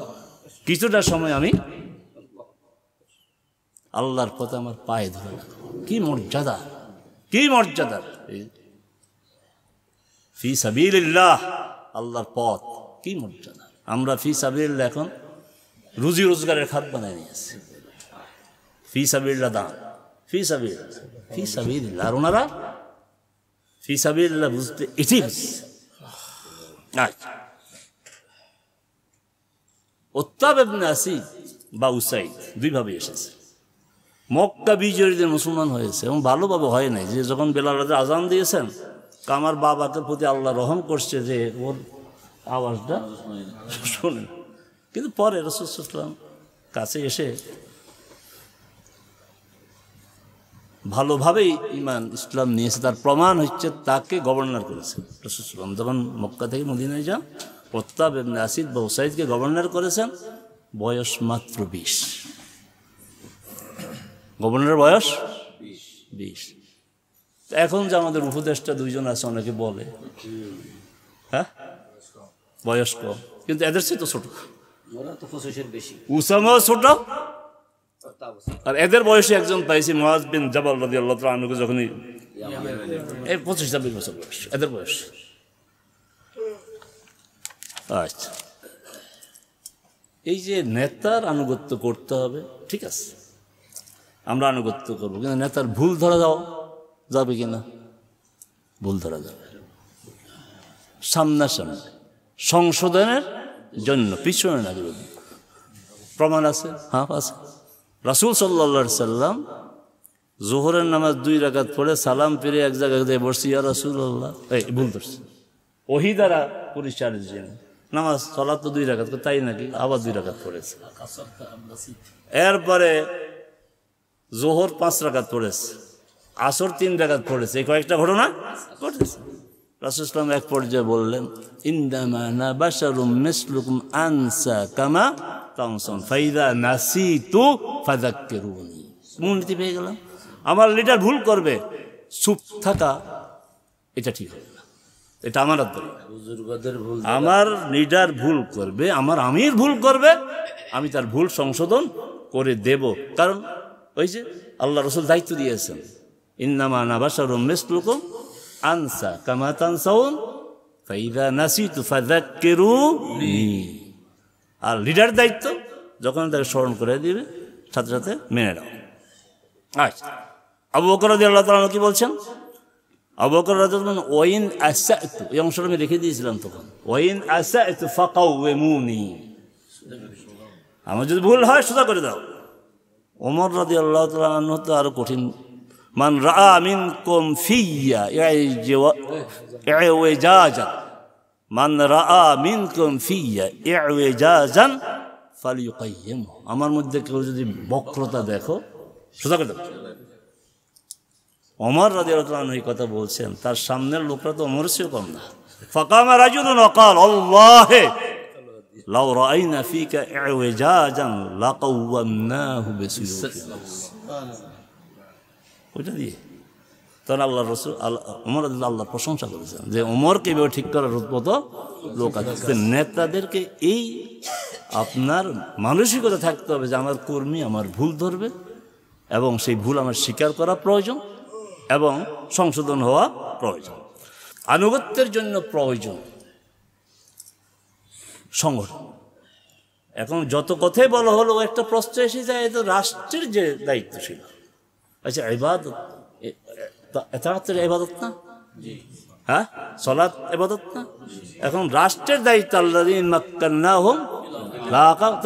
কিছুটা সময় আমি আল্লাহর পথে আমার পায়ে ধরে রাখবো। কি মর্যাদা, কি মর্যাদা! ফি সাবিলিল্লাহ, আল্লাহর পথ, কি মর্যাদা! আমরা ফি সাবিলিল্লাহ এখন রুজি রোজগারের খাত বানাই নিয়েছি। ফি সাবিলিল্লাহ দান, ফি সাবিলিল্লাহ, আর ওনারা ফি সাবিলিল্লাহ বুঝতে এটাই বুঝছে। উত্তাব ইবনে আসিদ বা উসাইদ দুইভাবে এসেছে। মক্কা বিজয়ীদের মুসলমান হয়েছে এবং ভালোভাবে হয় নাই, যে যখন বেলাল রাজা আজান দিয়েছেন, আমার বাবাকে প্রতি আল্লাহ রহম করছে যে ওর আওয়াজটা শোনেন। কিন্তু পরে রাসূল সাল্লাল্লাহু আলাইহি ওয়াসাল্লাম কাছে এসে ভালোভাবেই ইমান ইসলাম নিয়েছে, তার প্রমাণ হচ্ছে তাকে গভর্নর করেছেন রাসূল সাল্লাল্লাহু আলাইহি ওয়াসাল্লাম। যখন মক্কা থেকে মদিনায় যান, ওত্তাব ইবনে আসিদ বা উসাইদকে গভর্নর করেছেন, বয়স মাত্র 20। গভর্নরের বয়স 20। এখন যে আমাদের উপদেষ্টা 2 জন আছে, অনেকে বলে হ্যাঁ বয়স কম, কিন্তু এদের চেয়ে তো ছোট। উসামাও ছোট, আর এদের বয়সে একজন পাইছি মুআয বিন জাবাল রাদিয়াল্লাহু তাআলা আনহু, যখনই এই 25-26 বছর বয়স এদের বয়স। আচ্ছা, এই যে নেতার আনুগত্য করতে হবে, ঠিক আছে, আমরা আনুগত্য করবো, কিন্তু নেতার ভুল ধরা যাবে কিনা? ভুল ধরা যাবে সামনাসামনি, সংশোধনের জন্য, পিছনে না বিরোধী। প্রমাণ আছে? হ্যাঁ আছে। রাসূল সাল্লাল্লাহু আলাইহি সাল্লাম যোহরের নামাজ 2 রাকাত পড়ে সালাম ফিরে এক জায়গায় দিয়ে বসছি, ইয়া রাসূলুল্লাহ, এই ভুল ধরছে, ওহী দ্বারা পরিচালিত নামাজ, সালাত তো 2 রাকাত, তাই নাকি? আবার 2 রাকাত পড়েছে। এরপরে যোহর 5 রাকাত পড়েছে, আসর 3 রাকাত পড়েছে, এই কয়েকটা ঘটনা ঘটেছে। রাসূল সাল্লাল্লাহু এক পর্যায়ে বললেন, ইন্নামা আনা বাশারুম মিসলুকুম আনসা কামা তানসুন ফাইদা নাসিতু ফাযাক্কিরুনি। মূলনীতি পেয়ে গেলাম। আমার লিডার ভুল করবে, চুপ থাকা এটা ঠিক হবে না, এটা আমার আদর্শ। আমার লিডার ভুল করবে, আমার আমির ভুল করবে, আমি তার ভুল সংশোধন করে দেব, কারণ ওই যে আল্লাহ রাসূল দায়িত্ব দিয়েছেন, ইন্নামা আনা বাশারুম মিসলুকুম আনসা কামা তানসাউন ফাইদা নাসিতু ফাযাক্কিরুনি। আর লিডার দায়িত্ব, যখন তাকে স্মরণ করে দিবে সাথে সাথে মেনে নাও। আচ্ছা, আবু বকর রাদিয়াল্লাহু তাআলা কি বলছেন? আবু বকর রাদিয়াল্লাহু তাআলা ওয়াইন আসাতু, এই অংশটা আমি রেখে দিয়েছিলাম তখন, ওয়াইন আসাতু ফাকাউমুনি, আমার যদি ভুল হয় সোজা করে দাও। ওমর রাদিয়াল্লাহু তাআলা আনহু তো আরো কঠিন, মান রাআ মিনকুম ফিয়া ইওয়াজাজান, মান রাআ মিনকুম ফিয়া ইওয়াজাজান ফালিয়ুকাইয়িমহু, আমার মধ্যে কেউ যদি বক্রতা দেখো সোজা করে দাও। ওমর রাদিয়াল্লাহু তাআলা এই কথা বলছেন, তার সামনের লোকরা তো ওমরের চেয়েও কম না। ফাকামা রাজুলুন ওয়া ক্বাল আল্লাহি লাউ রাআইনা ফিকা ইওয়াজাজান লাকাওয়ামনাহু বিসুয়ুফিনা। ওইটা দিয়ে তখন আল্লাহ রাসূল ওমর রাদিয়াল্লাহু আল্লাহ প্রশংসা করেছেন যে ওমরকে এভাবে ঠিক করার মতো লোক আছে। নেতাদেরকে এই আপনার মানসিকতা থাকতে হবে যে আমার কর্মী আমার ভুল ধরবে, এবং সেই ভুল আমার স্বীকার করা প্রয়োজন এবং সংশোধন হওয়া প্রয়োজন। আনুগত্যের জন্য প্রয়োজন সংগঠন। এখন যত কথাই বলা হলো, একটা প্রশ্ন এসে যায়, তো রাষ্ট্রের যে দায়িত্ব ছিল, আচ্ছা ইবাদত, এতাআতের ইবাদত না? হ্যাঁ, সালাত ইবাদত না? এখন রাষ্ট্রের দায়িত্ব, আল্লাযীনা মাক্কান্নাহুম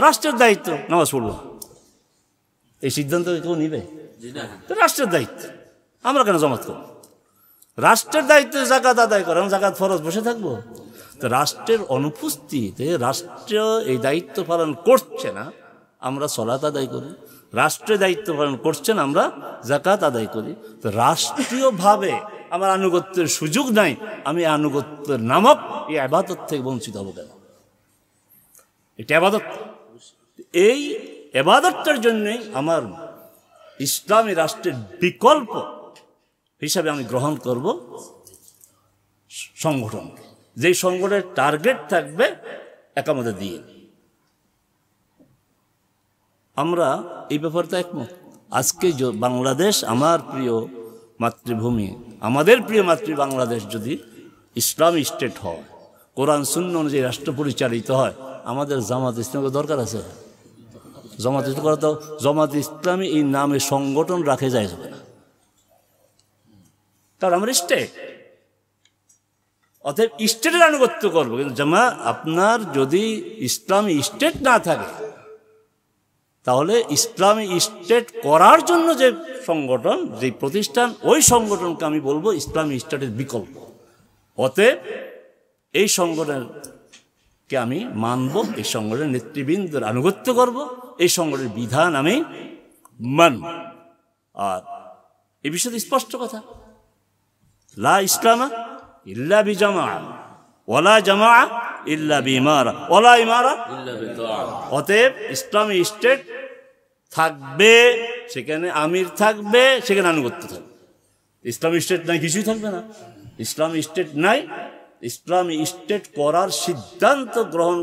রাষ্ট্রের দায়িত্ব নামাজ পড়লো, এই সিদ্ধান্ত কেউ নিবে? রাষ্ট্রের দায়িত্ব, আমরা কেন জমাত করব? রাষ্ট্রের দায়িত্ব যাকাত আদায় করে, যাকাত ফরজ বসে থাকবো? তো রাষ্ট্রের অনুপস্থিতিতে রাষ্ট্র এই দায়িত্ব পালন করছে না, আমরা সালাত আদায় করি। রাষ্ট্রের দায়িত্ব পালন করছেন, আমরা যাকাত আদায় করি। তো রাষ্ট্রীয়ভাবে আমার আনুগত্যের সুযোগ নাই, আমি আনুগত্যের নামক এই ইবাদত থেকে বঞ্চিত হব কেন? এটা ইবাদত। এই ইবাদতটার জন্যই আমার ইসলামী রাষ্ট্রের বিকল্প হিসাবে আমি গ্রহণ করব সংগঠন, যেই সংগঠনের টার্গেট থাকবে একামতে দিয়ে। আমরা এই ব্যাপারটা একমত। আজকে বাংলাদেশ আমার প্রিয় মাতৃভূমি, আমাদের প্রিয় মাতৃ বাংলাদেশ যদি ইসলামী স্টেট হয়, কোরআন সুন্নাহ অনুযায়ী রাষ্ট্র পরিচালিত হয়, আমাদের জামাত ইসলামের দরকার আছে? জামাত ইসলাম করা তো, জামাত ইসলামী এই নামে সংগঠন রাখে যায় যাবে না, কারণ আমরা স্টেট, অতএব স্টেটের আনুগত্য করবো। কিন্তু জামা আপনার যদি ইসলামী স্টেট না থাকে, তাহলে ইসলামী স্টেট করার জন্য যে সংগঠন, যে প্রতিষ্ঠান, ওই সংগঠনকে আমি বলবো ইসলামী স্টেটের বিকল্প। অতএব এই সংগঠনের কে আমি মানব, এই সংগঠনের নেতৃবৃন্দের আনুগত্য করব, এই সংগঠনের বিধান আমি মানব। আর এই বিষয়ে স্পষ্ট কথা, লা ইসলামা ইল্লা বিজামা ওয়ালা জামা ইল্লা বিমারা ওয়ালা ইমারা ইল্লা বিতাআ। অতএব ইসলামী স্টেট থাকবে, সেখানে আমির থাকবে, সেখানে আনুগত্য থাকবে। ইসলামী স্টেট নাই, কিছুই থাকবে না। ইসলামী স্টেট নাই, ইসলামী স্টেট করার সিদ্ধান্ত গ্রহণ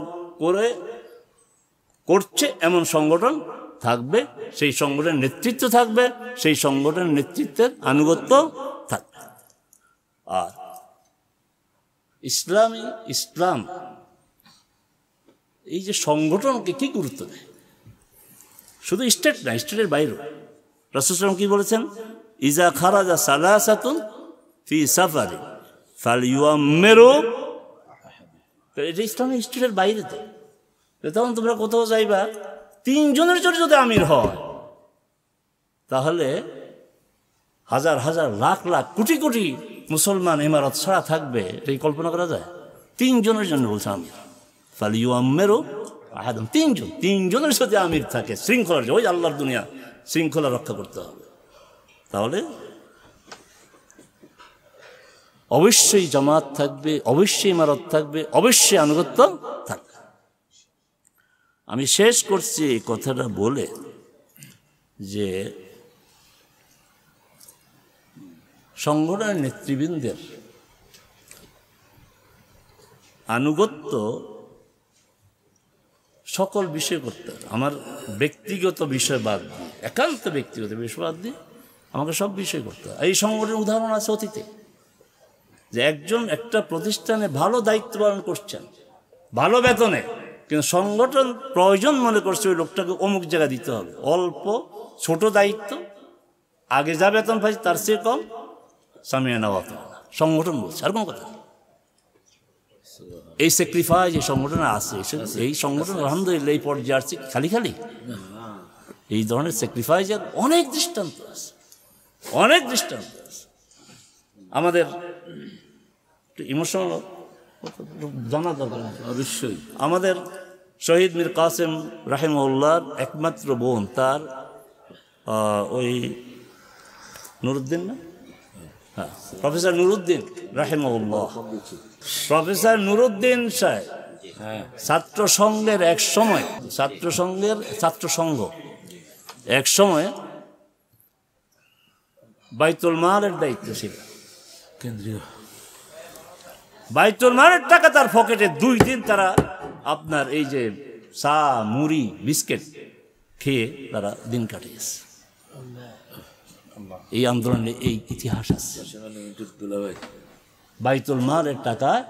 করছে এমন সংগঠন থাকবে, সেই সংগঠনের নেতৃত্ব থাকবে, সেই সংগঠনের নেতৃত্বের আনুগত্য থাকবে। আর ইসলাম এই যে সংগঠনকে কি গুরুত্ব দেয়, শুধু স্টেট না, স্টেটের বাইরেও। রাসূল সাল্লাল্লাহু আলাইহি ওয়াসাল্লাম কি বলেছেন, ইজা খারাজা সালাসাতুন ফি সাফারি ফালইউআম্মিরু। এটা ইসলামী স্টেটের বাইরে। তো তখন তোমরা কোথাও যাইবা, 3 জনের জন্য যদি আমির হয়, তাহলে হাজার হাজার লাখ লাখ কোটি কোটি মুসলমান ইমারত ছাড়া থাকবে, এই কল্পনা করা যায়? 3 জনের জন্য বলছে আমির, ফালইউআম্মিরু আহাদান। 3 জনের সাথে আমির থাকে, শৃঙ্খলার, ওই আল্লাহর দুনিয়া শৃঙ্খলা রক্ষা করতে হবে। তাহলে অবশ্যই জামাত থাকবে, অবশ্যই ইমারত থাকবে, অবশ্যই আনুগত্য থাকবে। আমি শেষ করছি এই কথাটা বলে যে সংগঠনের নেতৃবৃন্দের আনুগত্য সকল বিষয় করতে হবে। আমার ব্যক্তিগত বিষয় বাদ দিয়ে, একান্ত ব্যক্তিগত বিষয় বাদ দিয়ে আমাকে সব বিষয় করতে হবে। এই সংগঠনের উদাহরণ আছে অতীতে, যে একজন একটা প্রতিষ্ঠানে ভালো দায়িত্ব পালন করছেন, ভালো বেতনে, কিন্তু সংগঠন প্রয়োজন মনে করছে ওই লোকটাকে অমুক জায়গা দিতে হবে, অল্প ছোট দায়িত্ব, আগে যা বেতন পাইছে তার চেয়ে কম, সামিয়া নেওয়া না, সংগঠন বলছে, আর কোন কথা। এই স্যাক্রিফাইস এই সংগঠনে আছে, এই সংগঠন আলহামদুলিল্লাহ এই পর্যায়ে আসছে খালি খালি। এই ধরনের স্যাক্রিফাইসের অনেক দৃষ্টান্ত আছে, অনেক দৃষ্টান্ত আছে। আমাদের ইমোশনাল জানা দরকার অবশ্যই। আমাদের শহীদ মীর কাসেম রাহিমাহুল্লাহর একমাত্র বোন, তার ওই নুরুদ্দিন, না হ্যাঁ, প্রফেসর নুরুদ্দিন রাহিমাহুল্লাহ, প্রফেসর নুরুদ্দিন সাহেব ছাত্র সংঘের এক সময়, ছাত্র সংঘ এক সময় বাইতুল মালের দায়িত্ব ছিল, কেন্দ্রীয় বাইতুল মালের টাকা তার পকেটে। 2 দিন তারা আপনার এই যে চা মুড়ি বিস্কিট খেয়ে তারা দিন কাটিয়েছে। এই আন্দোলনে এই ইতিহাস আছে, বাইতুল মালের টাকায়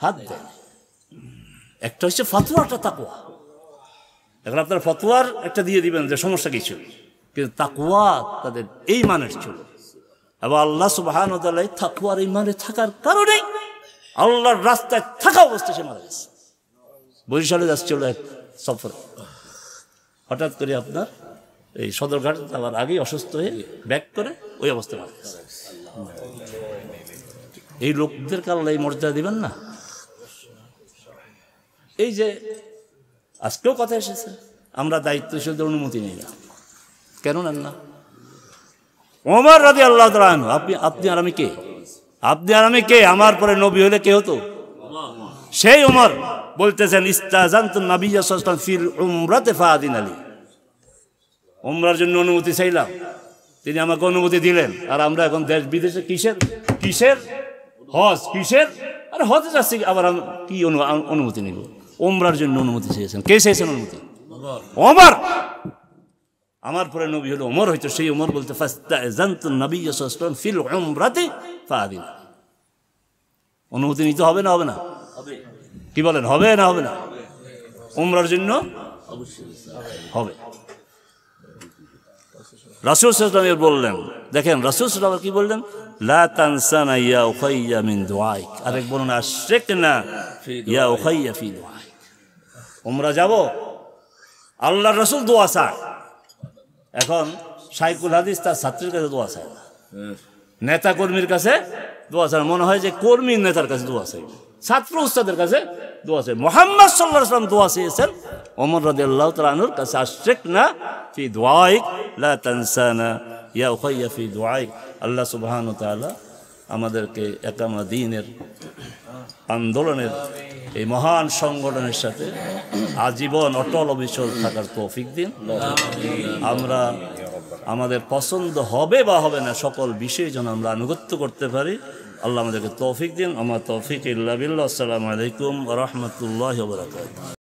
হাত দেয়। একটা হচ্ছে ফতোয়াটা তাকওয়া, এখন আপনার ফতোয়ার একটা দিয়ে দিবেন যে সমস্যা কিছু, কিন্তু তাকওয়া তাদের এই মানের ছিল। এবং আল্লাহ সুবহানাহু ওয়া তাআলা তাকওয়ার এই মানে থাকার কারণে আল্লাহর রাস্তায় থাকা অবস্থায় সে মারা গেছে। বরিশালে যাচ্ছিল এক সফরে, হঠাৎ করে আপনার এই সদরঘাট যাওয়ার আগেই অসুস্থ হয়ে ব্যাক করে ওই অবস্থায় মারা গেছে। এই লোকদেরকে আল্লাহ এই মর্যাদা দিবেন না? এই যে আজকেও কথা এসেছে, আমরা দায়িত্বশীলদের অনুমতি নিই না, কেন নেন না? ওমর রাদিয়াল্লাহু তাআলা আনহু, আপনি আর আমি কে? আপনি আর আমি কে? আমার পরে নবী হলে কে হতো? সেই ওমর বলতেছেন, ইস্তাযানতু নাবিয়্য সাল্লাল্লাহু আলাইহি ওয়াসাল্লাম ফিল উমরাতি ফাআদিন আলী, উমরার জন্য অনুমতি চাইলাম, তিনি আমাকে অনুমতি দিলেন। আর আমরা এখন দেশ বিদেশে কিসের হজ, কিসের আরে হজে যাচ্ছি, আবার কি অনুমতি নিব? উমরার জন্য অনুমতি চেয়েছেন। কে চেয়েছেন অনুমতি? ওমর। আমার পরে নবী হলো ওমর হইতো, সেই ওমর বলতে ফাস্তাযানতু নাবিয়্য সাল্লাল্লাহু আলাইহি ওয়াসাল্লাম ফিল উমরাতি ফাআদিন, অনুমতি নিতে হবে না হবে না? কি বলেন, হবে না হবে না? উমরার জন্য হবে। রাসূল সাল্লাল্লাহু আলাইহি ওয়াসাল্লাম বললেন, দেখেন রাসূল সাল্লাল্লাহু আলাইহি ওয়াসাল্লাম কি বললেন, লা তানসানা ইয়া উখাইয়া মিন দুআইক, আরেক বলুন আশরিকনা ইয়া উখাইয়া ফি দুআইক। উমরা যাব, আল্লাহর রাসূল দোয়া চায়। এখন শাইখুল হাদিস তার ছাত্রের কাছে দোয়া চায় না, নেতা কর্মীর কাছে দোয়া চায়। মনে হয় যে কর্মীর নেতার কাছে দোয়া চাই, ছাত্র উস্তাদের কাছে দোয়া চেয়ে মুহাম্মদ সাল্লাল্লাহু আলাইহি ওয়াসাল্লাম দোয়া চেয়েছেন ওমর রাদিয়াল্লাহু তাআলা আনহুর কাছে, আশরিকনা ফি দুআইক লা তানসানা ইয়া উখাইয়া ফি দুআইক। আল্লাহ সুবহানাহু ওয়া তাআলা আমাদেরকে একামা দ্বীনের আন্দোলনের এই মহান সংগঠনের সাথে আজীবন অটল অবিচল থাকার তৌফিক দিন। আমরা আমাদের পছন্দ হবে বা হবে না সকল বিষয়ে যেন আমরা আনুগত্য করতে পারি। আল্লাহ আমাদেরকে তৌফিক দিন। আমার তৌফিক ইল্লা বিল্লাহ। আসসালামু আলাইকুম ওয়া রাহমাতুল্লাহি ওয়া বারাকাতুহু।